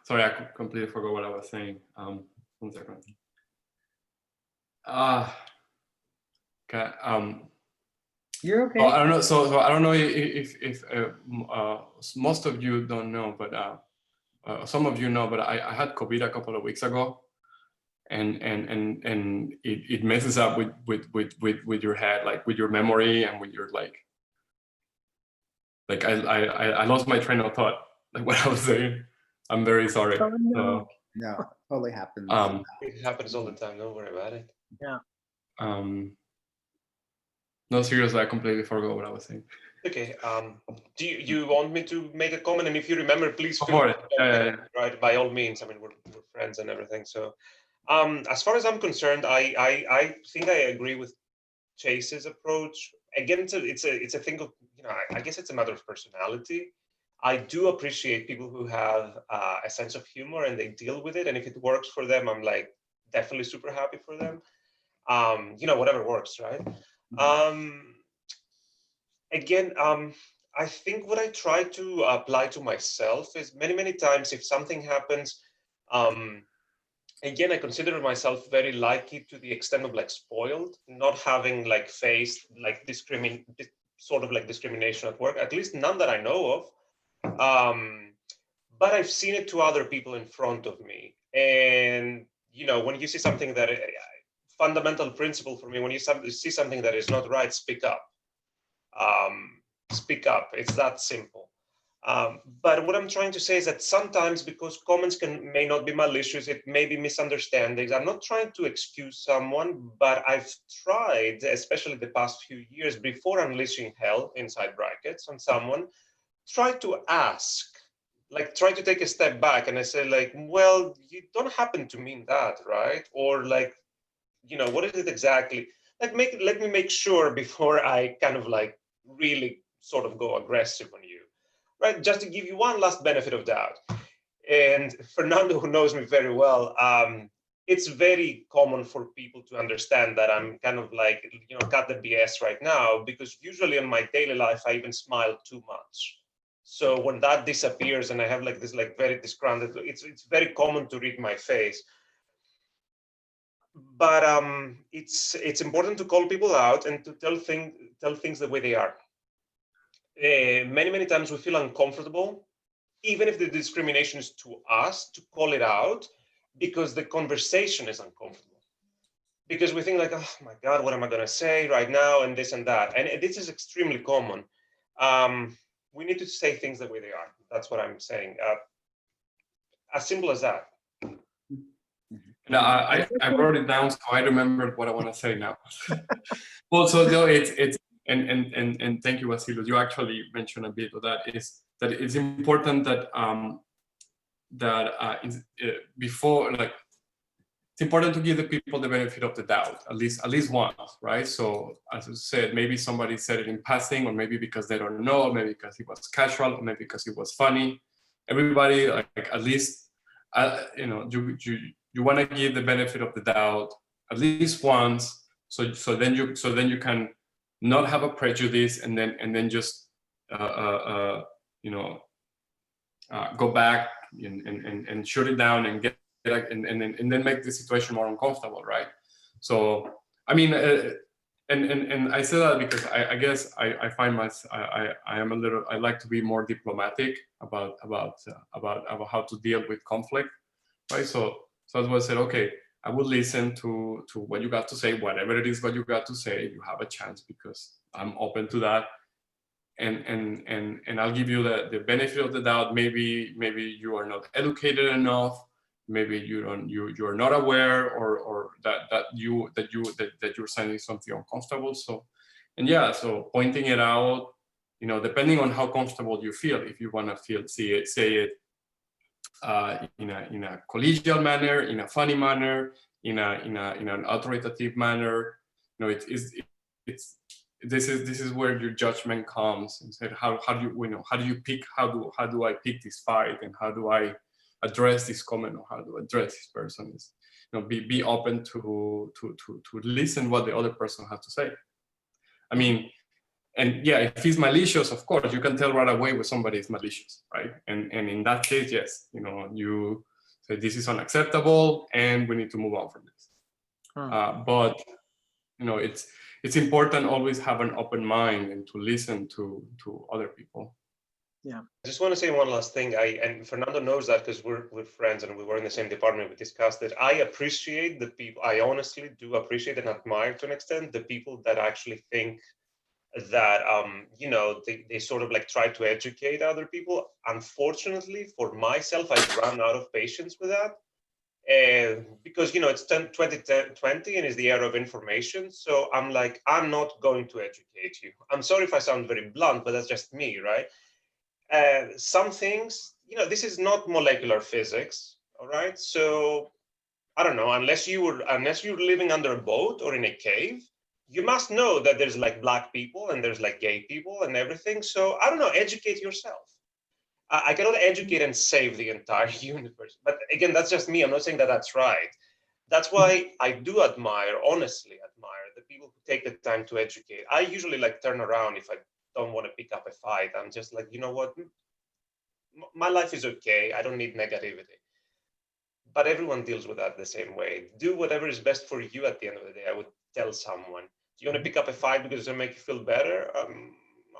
Sorry, I completely forgot what I was saying. 1 second. Okay. You're okay. Oh, I don't know. So I don't know if most of you don't know, but some of you know. But I had COVID a couple of weeks ago, and it messes up with your head, like with your memory and with your like I lost my train of thought, like what I was saying. I'm very sorry. Oh, no. No, totally happens. It happens all the time. Don't worry about it. Yeah. No, seriously, I completely forgot what I was saying. Okay. Do you want me to make a comment? And if you remember, please feel Before it. Yeah. right. By all means. I mean, we're friends and everything. So, as far as I'm concerned, I think I agree with Chase's approach. Again, it's a thing of, you know, I guess it's a matter of personality. I do appreciate people who have a sense of humor and they deal with it. And if it works for them, I'm like definitely super happy for them. You know, whatever works, right? Again, I think what I try to apply to myself is many times if something happens, again, I consider myself very lucky to the extent of like spoiled, not having like faced like sort of like discrimination at work, at least none that I know of. But I've seen it to other people in front of me. And, you know, when you see something that, fundamental principle for me, when you see something that is not right, speak up. Speak up, it's that simple. But what I'm trying to say is that sometimes because comments may not be malicious, it may be misunderstandings. I'm not trying to excuse someone, but I've tried, especially the past few years, before unleashing hell, inside brackets, on someone, try to ask, like try to take a step back and I say like, well, you don't happen to mean that, right? Or like, you know, what is it exactly? Like let me make sure before I kind of like really sort of go aggressive on you, right? Just to give you one last benefit of doubt. And Fernando, who knows me very well, it's very common for people to understand that I'm kind of like, you know, cut the BS right now, because usually in my daily life, I even smile too much. So when that disappears and I have like this like very disgruntled, it's very common to read my face. But it's important to call people out and to tell things the way they are. Many times we feel uncomfortable, even if the discrimination is to us, to call it out, because the conversation is uncomfortable. Because we think like, oh my God, what am I going to say right now, and this and that. And this is extremely common. We need to say things the way they are. That's what I'm saying. As simple as that. No, I wrote it down, so I remembered what I want to say now. Well, so no, it's and thank you, Vassilios. You actually mentioned a bit of that. Is that it's important that before, like, it's important to give the people the benefit of the doubt, at least once, right? So as I said, maybe somebody said it in passing, or maybe because they don't know, or maybe because it was casual, or maybe because it was funny. Everybody, like at least, you know, you want to give the benefit of the doubt at least once, so then you can not have a prejudice, and then just you know, go back and shut it down and get and then make the situation more uncomfortable, right? So I mean, and I say that because I guess I find I am a little, I like to be more diplomatic about how to deal with conflict, right? So that's why I said, okay, I will listen to what you got to say, whatever it is what you got to say. You have a chance, because I'm open to that, and I'll give you the benefit of the doubt. Maybe you are not educated enough. Maybe you're not aware, or that you're saying something uncomfortable. So, and yeah, so pointing it out, you know, depending on how comfortable you feel. If you want to say it in a collegial manner, in a funny manner, in an authoritative manner, you know, this is where your judgment comes, and said how do I pick this fight, and how do I address this comment, or how to address this person. Is, you know, be open to listen what the other person has to say. I mean, and yeah, if he's malicious, of course, you can tell right away when somebody is malicious, right? And in that case, yes, you know, you say this is unacceptable and we need to move on from this. But you know, it's important always have an open mind and to listen to other people. Yeah. I just want to say one last thing. And Fernando knows that because we're friends and we were in the same department. We discussed it. I appreciate the people. I honestly do appreciate and admire to an extent the people that actually think that you know, they sort of like try to educate other people. Unfortunately, for myself, I've run out of patience with that. Because, you know, it's 2020 and is the era of information. So I'm like, I'm not going to educate you. I'm sorry if I sound very blunt, but that's just me, right? Some things, you know, this is not molecular physics, all right? So I don't know, unless you're living under a boat or in a cave, you must know that there's like black people and there's like gay people and everything. So I don't know, educate yourself. I cannot educate and save the entire universe. But again, that's just me. I'm not saying that that's right. That's why I do honestly admire the people who take the time to educate. I usually like turn around if I don't want to pick up a fight. I'm just like, you know what? My life is okay. I don't need negativity. But everyone deals with that the same way. Do whatever is best for you at the end of the day. I would tell someone, do you want to pick up a fight because it'll make you feel better?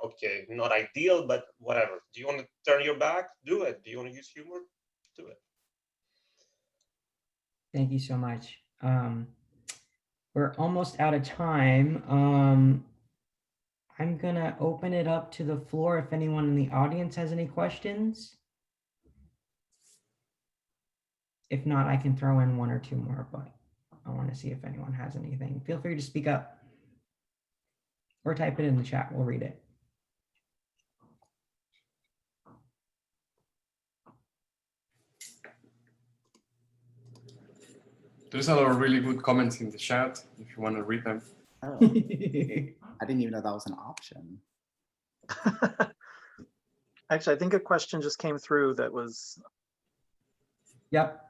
Okay, not ideal, but whatever. Do you want to turn your back? Do it. Do you want to use humor? Do it. Thank you so much. We're almost out of time. I'm gonna open it up to the floor if anyone in the audience has any questions. If not, I can throw in one or two more, but I want to see if anyone has anything. Feel free to speak up or type it in the chat. We'll read it. There's a lot of really good comments in the chat if you want to read them. Oh, I didn't even know that was an option. Actually, I think a question just came through that was. Yep.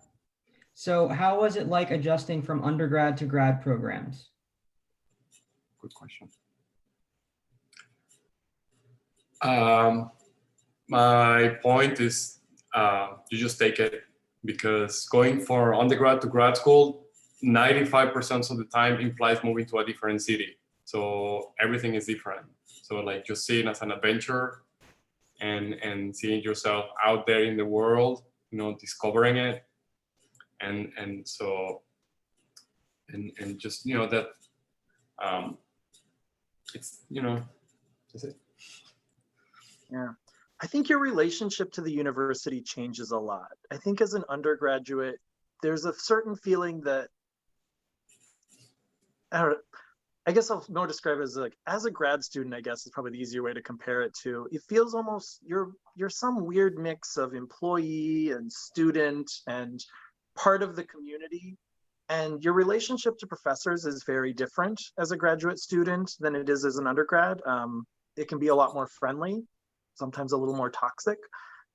So how was it like adjusting from undergrad to grad programs? Good question. My point is you just take it, because going from undergrad to grad school, 95% of the time implies moving to a different city. So everything is different. So like just seeing as an adventure and seeing yourself out there in the world, you know, discovering it. And so just, you know, that it's, you know, that's it. Yeah, I think your relationship to the university changes a lot. I think as an undergraduate, there's a certain feeling that, I guess I'll more describe it as like, as a grad student, I guess is probably the easier way to compare it to. It feels almost, you're some weird mix of employee and student and part of the community. And your relationship to professors is very different as a graduate student than it is as an undergrad. It can be a lot more friendly, sometimes a little more toxic,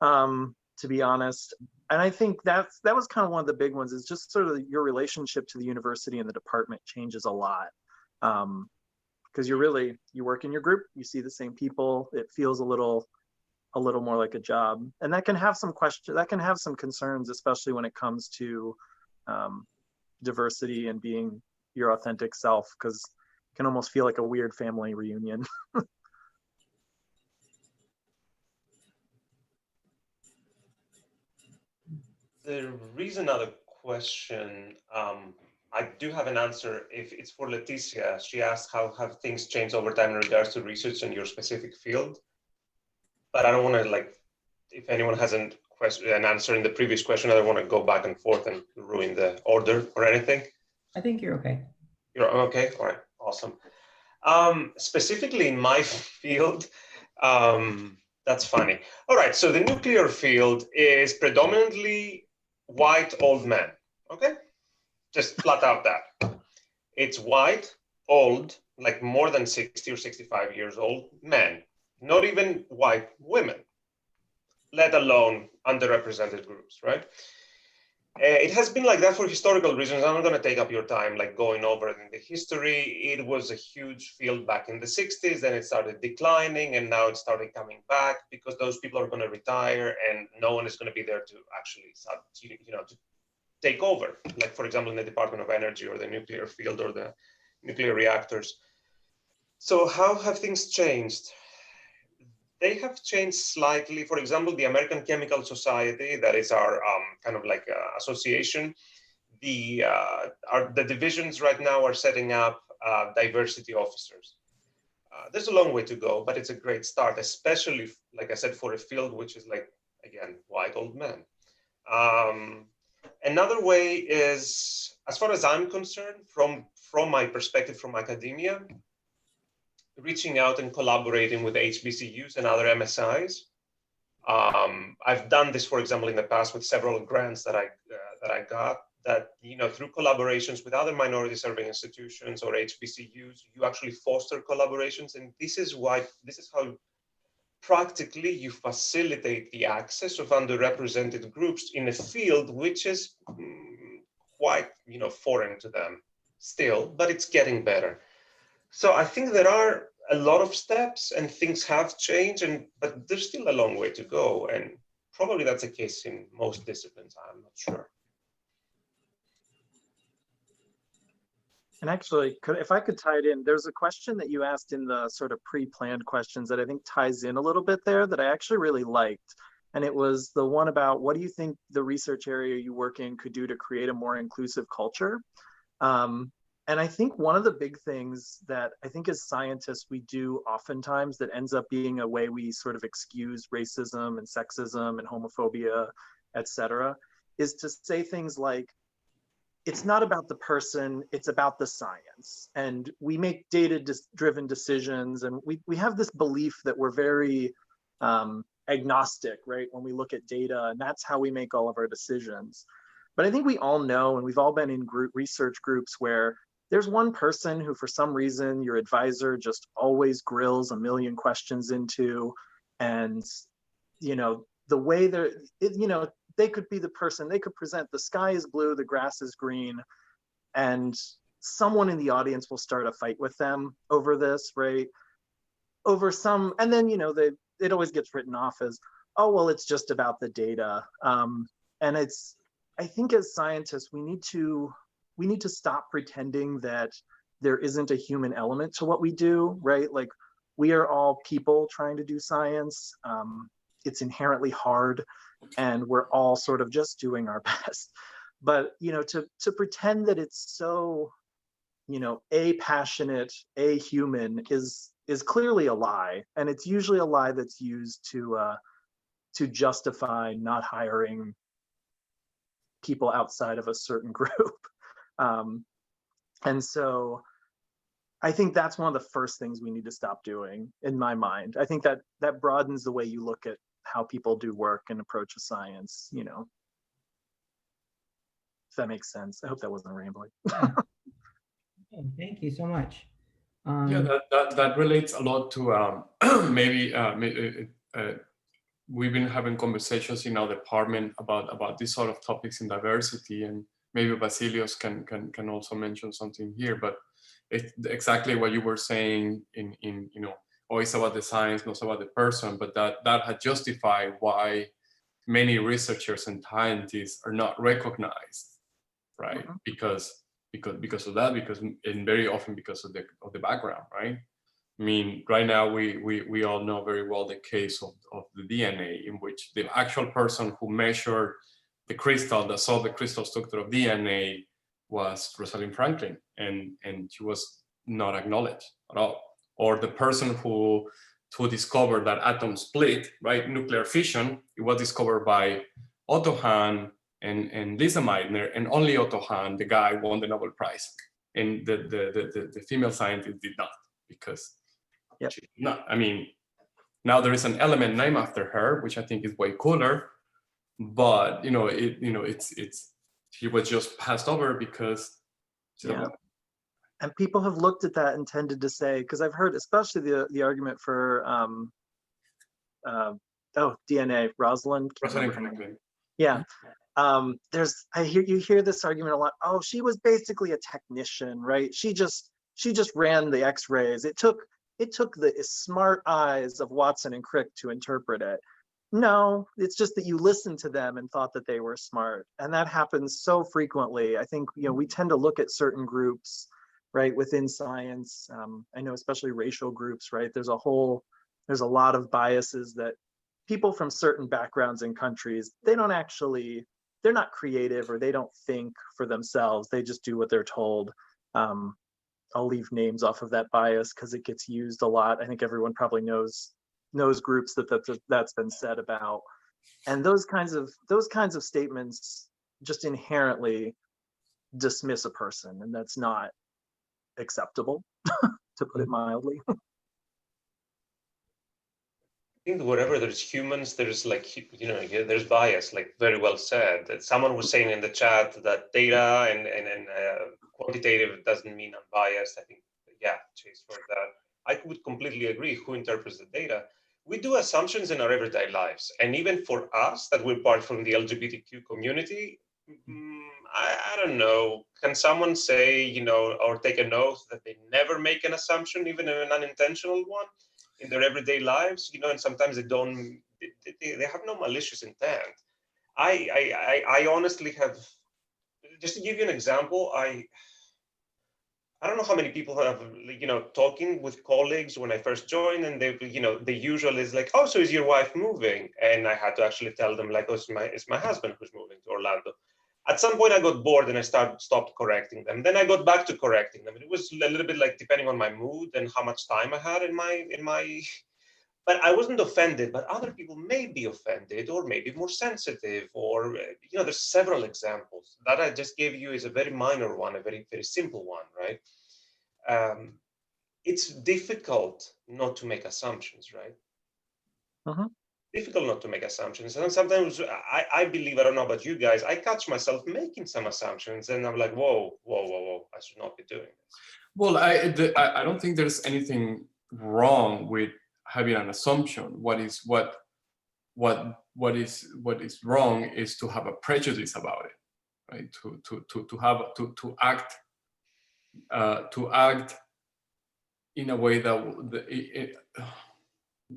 to be honest. And I think that was kind of one of the big ones, is just sort of your relationship to the university and the department changes a lot. Because you work in your group, you see the same people, it feels a little more like a job. And that can have some concerns, especially when it comes to diversity and being your authentic self, because it can almost feel like a weird family reunion. There is another question. I do have an answer. If it's for Leticia, she asked how have things changed over time in regards to research in your specific field. But I don't want to, like, if anyone has an answer in the previous question, I don't want to go back and forth and ruin the order or anything. I think you're okay. You're okay? All right, awesome. Specifically in my field, that's funny. All right, so the nuclear field is predominantly white old men, okay? Just flat out that. It's white, old, like more than 60 or 65 years old men, not even white women, let alone underrepresented groups, right? It has been like that for historical reasons. I'm not going to take up your time like going over it in the history. It was a huge field back in the 60s, then it started declining, and now it started coming back because those people are going to retire and no one is going to be there to actually start, you know, to take over. Like, for example, in the Department of Energy or the nuclear field or the nuclear reactors. So how have things changed? They have changed slightly. For example, the American Chemical Society, that is our kind of like association, the divisions right now are setting up diversity officers. There's a long way to go, but it's a great start, especially, like I said, for a field which is like, again, white old men. Another way is, as far as I'm concerned, from my perspective from academia, reaching out and collaborating with HBCUs and other MSIs. I've done this, for example, in the past with several grants that I got. That, you know, through collaborations with other minority serving institutions or HBCUs, you actually foster collaborations, and this is how practically you facilitate the access of underrepresented groups in a field which is quite, you know, foreign to them still, but it's getting better. So I think there are a lot of steps and things have changed, but there's still a long way to go, and probably that's the case in most disciplines. I'm not sure. And actually, if I could tie it in, there's a question that you asked in the sort of pre-planned questions that I think ties in a little bit there that I actually really liked. And it was the one about, what do you think the research area you work in could do to create a more inclusive culture? And I think one of the big things that I think as scientists we do oftentimes that ends up being a way we sort of excuse racism and sexism and homophobia, et cetera, is to say things like, it's not about the person, it's about the science. And we make data-driven decisions, and we have this belief that we're very agnostic, right? When we look at data, and that's how we make all of our decisions. But I think we all know, and we've all been in research groups where there's one person who, for some reason, your advisor just always grills a million questions into, and, you know, the way they're, you know, they could be the person, they could present, the sky is blue, the grass is green, and someone in the audience will start a fight with them over this, right? Over some, and then, you know, it always gets written off as, oh, well, it's just about the data. And it's, I think as scientists, we need to stop pretending that there isn't a human element to what we do, right? Like, we are all people trying to do science. It's inherently hard, and we're all sort of just doing our best. But, you know, to pretend that it's so, you know, passionate, human is clearly a lie. And it's usually a lie that's used to justify not hiring people outside of a certain group. And so I think that's one of the first things we need to stop doing, in my mind. I think that broadens the way you look at how people do work and approach a science, you know. If that makes sense. I hope that wasn't rambling. Thank you so much. Yeah, that relates a lot to maybe we've been having conversations in our department about these sort of topics in diversity, and maybe Vasilios can also mention something here. But it's exactly what you were saying in you know, oh, it's about the science, not about the person, but that had justified why many researchers and scientists are not recognized, right? Mm-hmm. Because of that, and very often because of the background, right? I mean, right now we all know very well the case of the DNA, in which the actual person who measured the crystal, that saw the crystal structure of DNA, was Rosalind Franklin, and she was not acknowledged at all. Or the person who discovered that atoms split, right? Nuclear fission, it was discovered by Otto Hahn and Lisa Meitner, and only Otto Hahn, the guy, won the Nobel Prize, and the female scientist did not, because she did not. I mean, now there is an element named after her, which I think is way cooler, but you know, it's she was just passed over because. And people have looked at that and tended to say, because I've heard, especially the argument for DNA, Rosalind Franklin. Yeah. You hear this argument a lot. Oh, she was basically a technician, right? She just ran the X-rays. It took the smart eyes of Watson and Crick to interpret it. No, it's just that you listened to them and thought that they were smart, and that happens so frequently. I think, you know, we tend to look at certain groups right? Within science, I know especially racial groups, right? There's a lot of biases that people from certain backgrounds and countries, they're not creative, or they don't think for themselves. They just do what they're told. I'll leave names off of that bias because it gets used a lot. I think everyone probably knows groups that's been said about. And those kinds of statements just inherently dismiss a person, and that's not acceptable, to put it mildly. I think wherever there's humans, there's like, you know, there's bias, like very well said. That someone was saying in the chat that data and quantitative doesn't mean unbiased. I think, yeah, Chase, for that. I would completely agree. Who interprets the data? We do assumptions in our everyday lives. And even for us, that we're part from the LGBTQ community, I don't know. Can someone say, you know, or take an oath that they never make an assumption, even an unintentional one, in their everyday lives? You know, and sometimes they have no malicious intent. I honestly have, just to give you an example, I don't know how many people have, you know, talking with colleagues when I first joined, and they, you know, the usual is like, oh, so is your wife moving? And I had to actually tell them like, oh, it's my husband who's moving to Orlando. At some point I got bored and I stopped correcting them. Then I got back to correcting them. It was a little bit like depending on my mood and how much time I had in my, but I wasn't offended, but other people may be offended or maybe more sensitive, or, you know, there's several examples. That I just gave you is a very minor one, a very, very simple one, right? It's difficult not to make assumptions, right? Difficult not to make assumptions. And sometimes I believe, I don't know about you guys, I catch myself making some assumptions and I'm like, whoa, I should not be doing this. Well, I don't think there's anything wrong with having an assumption. What is wrong is to have a prejudice about it, right? To act in a way that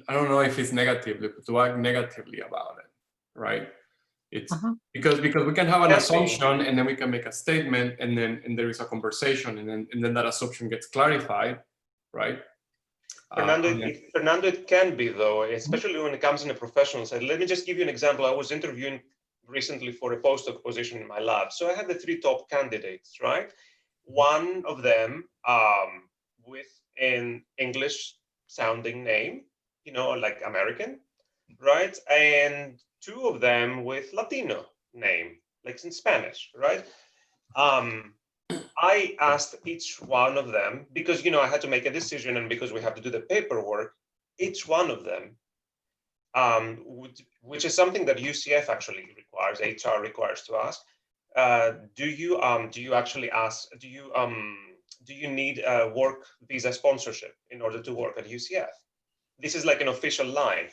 I don't know if it's negatively, but to act negatively about it, right? It's because we can have an assumption and then we can make a statement and there is a conversation and then that assumption gets clarified, right? Fernando, it can be though, especially when it comes in a professional side. Let me just give you an example. I was interviewing recently for a postdoc position in my lab. So I had the 3 top candidates, right? One of them with an English sounding name, you know, like American, right? And 2 of them with Latino name, like in Spanish, right? I asked each one of them, because, you know, I had to make a decision and because we have to do the paperwork, each one of them, which is something that UCF actually requires, HR requires to ask, do you actually ask, do you need a work visa sponsorship in order to work at UCF? This is like an official line.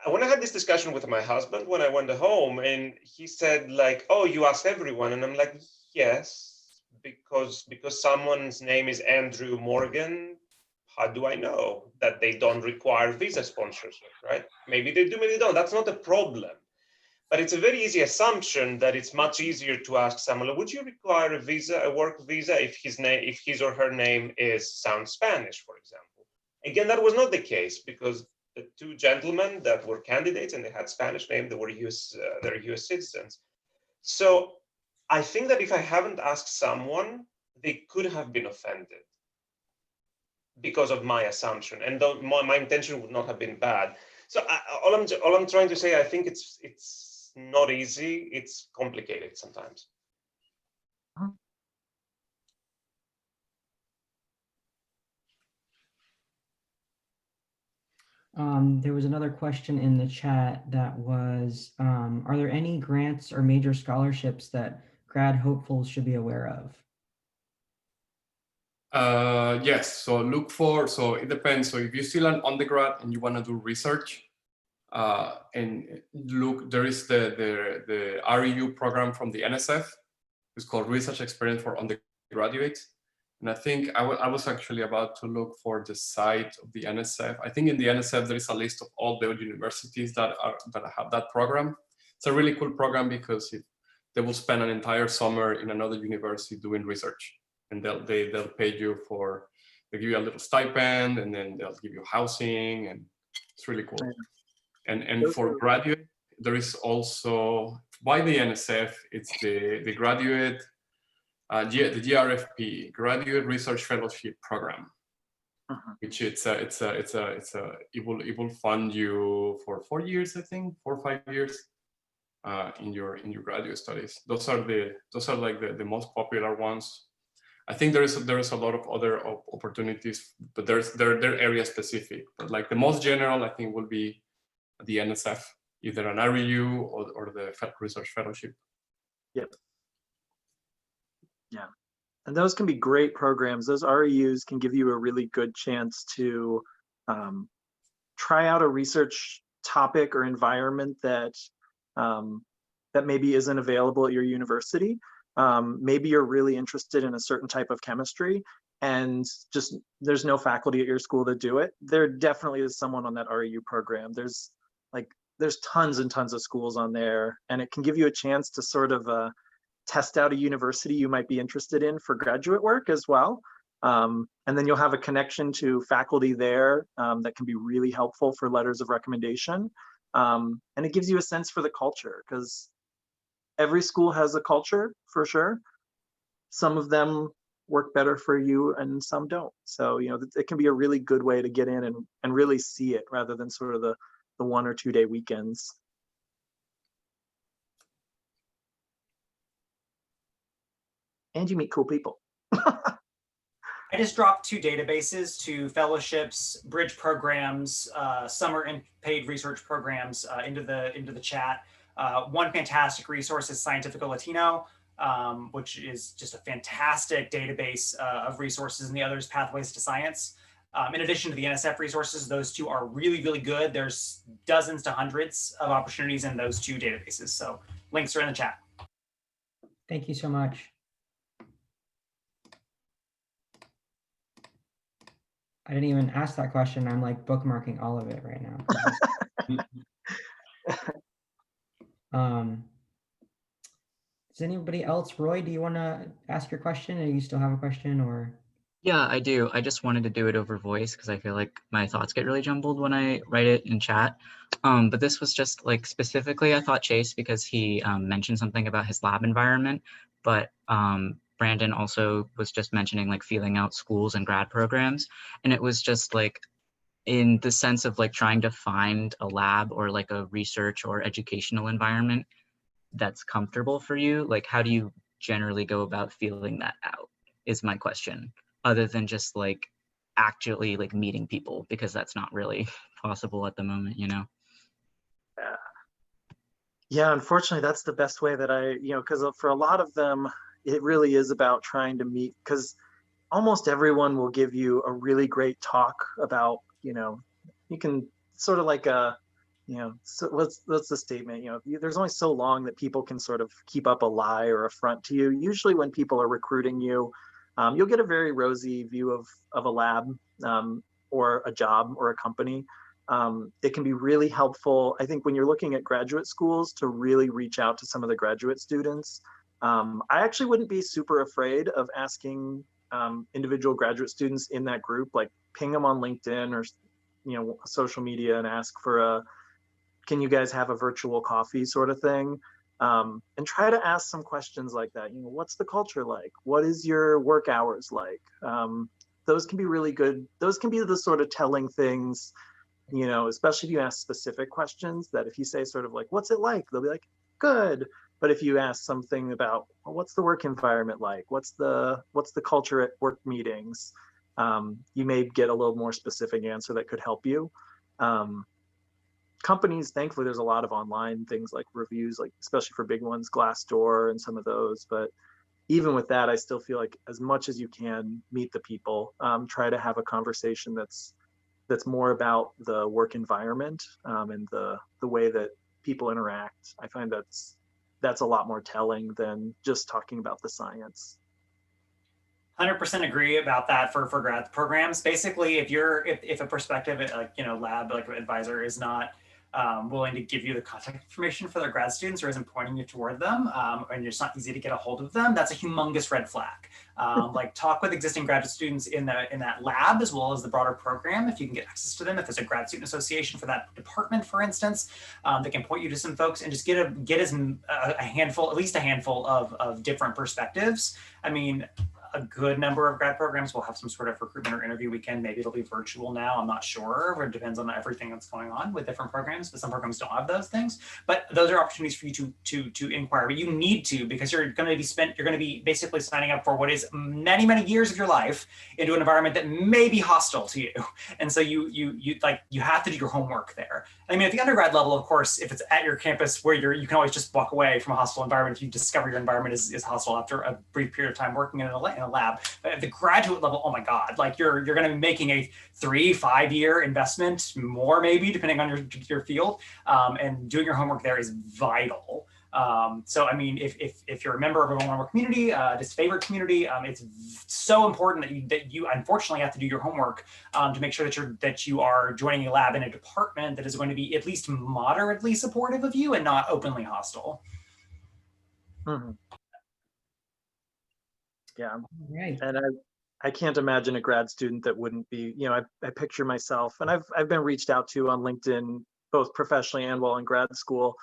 When I had this discussion with my husband, when I went home, and he said like, oh, you asked everyone. And I'm like, yes, because someone's name is Andrew Morgan, how do I know that they don't require visa sponsorship, right? Maybe they do, maybe they don't. That's not a problem. But it's a very easy assumption that it's much easier to ask someone, would you require a work visa, if his or her name sounds Spanish, for example? Again, that was not the case, because the 2 gentlemen that were candidates and they had Spanish name, they were they're US citizens. So I think that if I haven't asked someone, they could have been offended because of my assumption, and my intention would not have been bad. So all I'm trying to say, I think it's not easy. It's complicated sometimes. There was another question in the chat that was, are there any grants or major scholarships that grad hopefuls should be aware of? Yes, so it depends. So if you're still an undergrad and you want to do research, and look, there is the REU program from the NSF. It's called Research Experience for Undergraduates. And I think I was actually about to look for the site of the NSF. I think in the NSF, there is a list of all the universities that have that program. It's a really cool program because they will spend an entire summer in another university doing research. and they'll pay you for, they give you a little stipend, and then they'll give you housing, and it's really cool. And for graduate, there is also, by the NSF, it's the graduate, the GRFP, Graduate Research Fellowship Program, which it will fund you for 4 years, I think, 4 or 5 years in your graduate studies. Those are like the most popular ones. I think there is a lot of other opportunities, but they're area specific. But like the most general, I think, will be the NSF, either an REU or the research fellowship. Yep. Yeah. And those can be great programs. Those REUs can give you a really good chance to try out a research topic or environment that that maybe isn't available at your university. Maybe you're really interested in a certain type of chemistry and just there's no faculty at your school to do it. There definitely is someone on that REU program. There's tons and tons of schools on there, and it can give you a chance to sort of test out a university you might be interested in for graduate work as well. And then you'll have a connection to faculty there that can be really helpful for letters of recommendation. And it gives you a sense for the culture, because every school has a culture for sure. Some of them work better for you and some don't. So, you know, it can be a really good way to get in and really see it rather than sort of the 1 or 2 day weekends. And you meet cool people. I just dropped 2 databases to fellowships, bridge programs, summer and paid research programs into the chat. One fantastic resource is Scientifico Latino, which is just a fantastic database of resources, and the other is Pathways to Science. In addition to the NSF resources, those 2 are really, really good. There's dozens to hundreds of opportunities in those 2 databases. So links are in the chat. Thank you so much. I didn't even ask that question. I'm like bookmarking all of it right now. Does anybody else, Roy, do you want to ask your question? Or do you still have a question, or? Yeah, I do. I just wanted to do it over voice because I feel like my thoughts get really jumbled when I write it in chat. But this was just like specifically, I thought Chase, because he mentioned something about his lab environment, but Brandon also was just mentioning like feeling out schools and grad programs. And it was just like in the sense of like trying to find a lab or like a research or educational environment that's comfortable for you. Like, how do you generally go about feeling that out is my question, other than just like actually like meeting people, because that's not really possible at the moment, you know? Yeah, unfortunately, that's the best way that because for a lot of them, it really is about trying to meet, because almost everyone will give you a really great talk about, you can sort of like so what's the statement? There's only so long that people can sort of keep up a lie or a front to you. Usually when people are recruiting you, you'll get a very rosy view of a lab or a job or a company. It can be really helpful, I think, when you're looking at graduate schools, to really reach out to some of the graduate students. I actually wouldn't be super afraid of asking individual graduate students in that group, like ping them on LinkedIn or social media and ask for can you guys have a virtual coffee sort of thing, and try to ask some questions like that. What's the culture like? What is your work hours like? Those can be really good. Those can be the sort of telling things, especially if you ask specific questions, that if you say sort of like, what's it like? They'll be like, good. But if you ask something about, well, what's the work environment like? What's the culture at work meetings? You may get a little more specific answer that could help you. Companies, thankfully, there's a lot of online things like reviews, like especially for big ones, Glassdoor and some of those. But even with that, I still feel like as much as you can, meet the people, try to have a conversation that's more about the work environment and the way that people interact. I find that's a lot more telling than just talking about the science. 100% agree about that for grad programs. Basically, if a prospective lab like advisor is not willing to give you the contact information for their grad students or isn't pointing you toward them, and it's not easy to get a hold of them, that's a humongous red flag. Like talk with existing graduate students in that lab as well as the broader program if you can get access to them. If there's a grad student association for that department, for instance, they can point you to some folks and just get a handful, at least a handful of different perspectives. I mean, a good number of grad programs will have some sort of recruitment or interview weekend. Maybe it'll be virtual now. I'm not sure. It depends on everything that's going on with different programs, but some programs don't have those things. But those are opportunities for you to inquire. But you need to, because you're going to be basically signing up for what is many, many years of your life into an environment that may be hostile to you. And so you have to do your homework there. I mean, at the undergrad level, of course, if it's at your campus where you can always just walk away from a hostile environment if you discover your environment is hostile after a brief period of time working in a lab. But at the graduate level, oh my God, like you're going to be making a 3-5 year investment, more maybe, depending on your field, and doing your homework there is vital. So, I mean, if you're a member of a vulnerable community, disfavored community, it's so important that you unfortunately have to do your homework to make sure that you are joining a lab in a department that is going to be at least moderately supportive of you and not openly hostile. Mm-hmm. Yeah. Right. And I can't imagine a grad student that wouldn't be, you know, I picture myself, and I've been reached out to on LinkedIn, both professionally and while in grad school.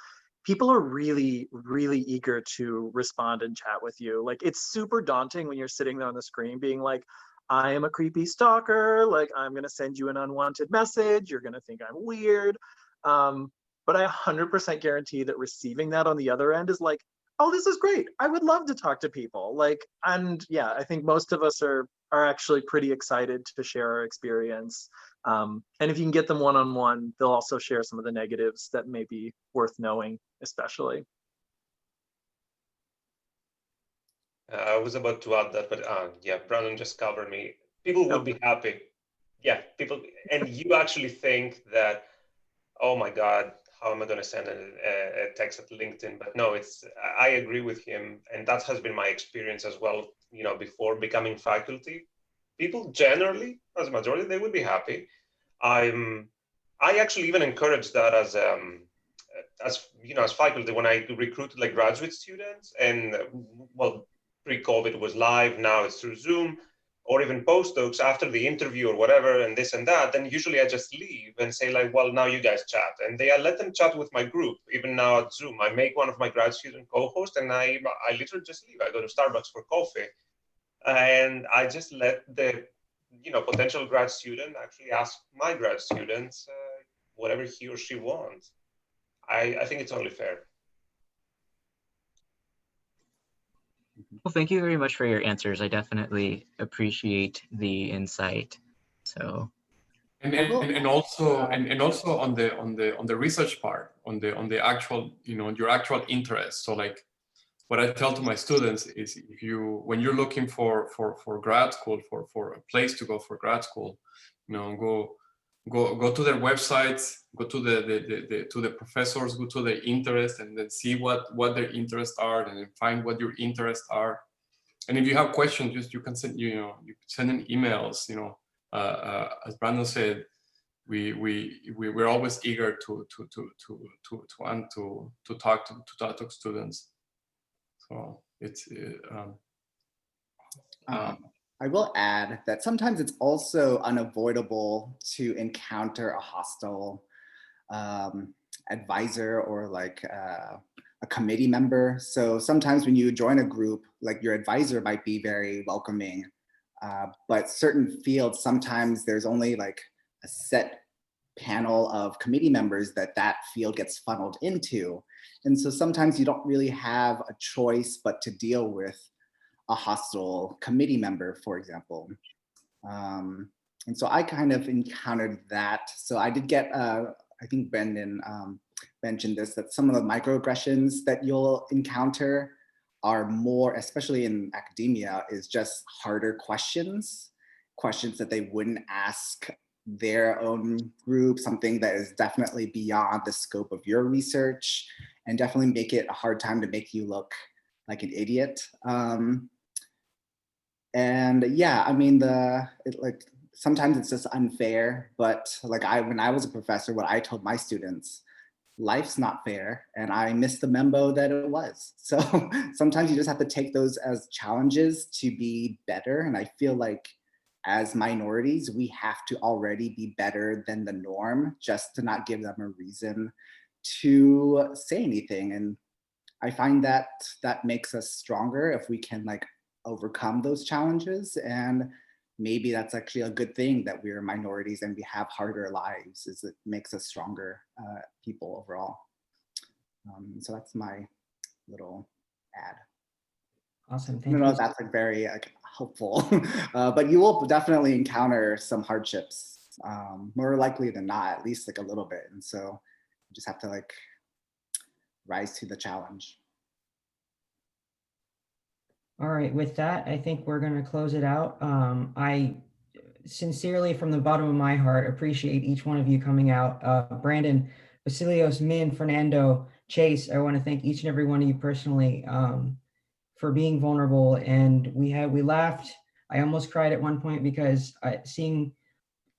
People are really, really eager to respond and chat with you. Like, it's super daunting when you're sitting there on the screen being like, I am a creepy stalker. Like, I'm going to send you an unwanted message. You're going to think I'm weird. But I 100% guarantee that receiving that on the other end is like, oh, this is great. I would love to talk to people. Like, and yeah, I think most of us are actually pretty excited to share our experience. And if you can get them one-on-one, they'll also share some of the negatives that may be worth knowing, especially. I was about to add that, but yeah, Brandon just covered me. People would be happy. Yeah, people, and you actually think that, oh my God, how am I going to send a text at LinkedIn? But no, I agree with him. And that has been my experience as well, you know, before becoming faculty. People generally, as a majority, they would be happy. I actually even encourage that as you know, as faculty, when I recruited like graduate students, and well, pre-COVID it was live, now it's through Zoom, or even postdocs after the interview or whatever, and this and that, then usually I just leave and say like, well, now you guys chat. And I let them chat with my group, even now at Zoom. I make one of my grad student co-hosts and I literally just leave. I go to Starbucks for coffee and I just let the, you know, potential grad student actually ask my grad students whatever he or she wants. I think it's only fair. Well, thank you very much for your answers. I definitely appreciate the insight. So, and also on the research part, on the actual, you know, your actual interest. So like what I tell to my students is, when you're looking for grad school, for a place to go for grad school, you know, go to their websites, go to the professors, go to their interest, and then see what their interests are, and then find what your interests are. And if you have questions, you can send, you know, you send in emails. You know, as Brandon said, we're always eager to talk to students. So it's I will add that sometimes it's also unavoidable to encounter a hostile advisor or like a committee member. So sometimes when you join a group, like your advisor might be very welcoming, but certain fields, sometimes there's only like a set panel of committee members that field gets funneled into. And so sometimes you don't really have a choice but to deal with a hostile committee member, for example. And so I kind of encountered that. So I did get, I think Brendan mentioned this, that some of the microaggressions that you'll encounter are more, especially in academia, is just harder questions that they wouldn't ask their own group, something that is definitely beyond the scope of your research, and definitely make it a hard time to make you look like an idiot. And yeah, I mean, like sometimes it's just unfair, but like when I was a professor, what I told my students life's not fair, and I missed the memo that it was. So sometimes you just have to take those as challenges to be better. And I feel like as minorities, we have to already be better than the norm just to not give them a reason to say anything. And I find that that makes us stronger if we can like overcome those challenges. And maybe that's actually a good thing that we're minorities and we have harder lives, is it makes us stronger people overall. So that's my little ad. Awesome. I Thank don't know you. if that's like very like helpful, but you will definitely encounter some hardships, more likely than not, at least like a little bit. And so you just have to like rise to the challenge. All right, with that, I think we're going to close it out. I sincerely, from the bottom of my heart, appreciate each one of you coming out. Brandon, Vasilios, Min, Fernando, Chase, I want to thank each and every one of you personally for being vulnerable. And we laughed. I almost cried at one point because seeing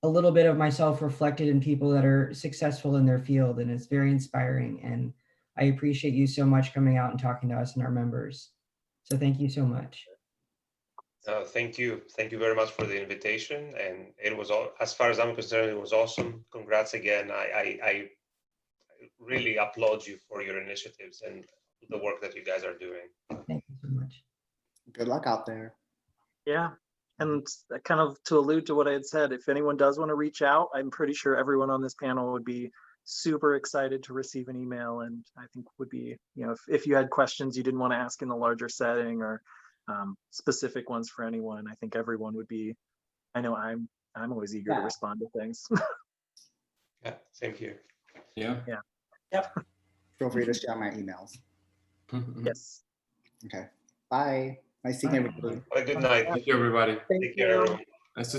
a little bit of myself reflected in people that are successful in their field, and it's very inspiring. And I appreciate you so much coming out and talking to us and our members. So thank you so much. Thank you. Thank you very much for the invitation. And it was all, as far as I'm concerned, it was awesome. Congrats again. I really applaud you for your initiatives and the work that you guys are doing. Thank you so much. Good luck out there. Yeah. And kind of to allude to what I had said, if anyone does want to reach out, I'm pretty sure everyone on this panel would be super excited to receive an email. And I think would be, you know, if you had questions you didn't want to ask in the larger setting, or specific ones for anyone, I think everyone would be, I know I'm always eager to respond to things. Yeah, same here. Yeah. Yeah. Yep. Feel free to share my emails. Yes. Okay. Bye. Nice seeing Bye. everybody. Have a good night. Thank you, everybody. Thank Take care, you. everyone. Nice to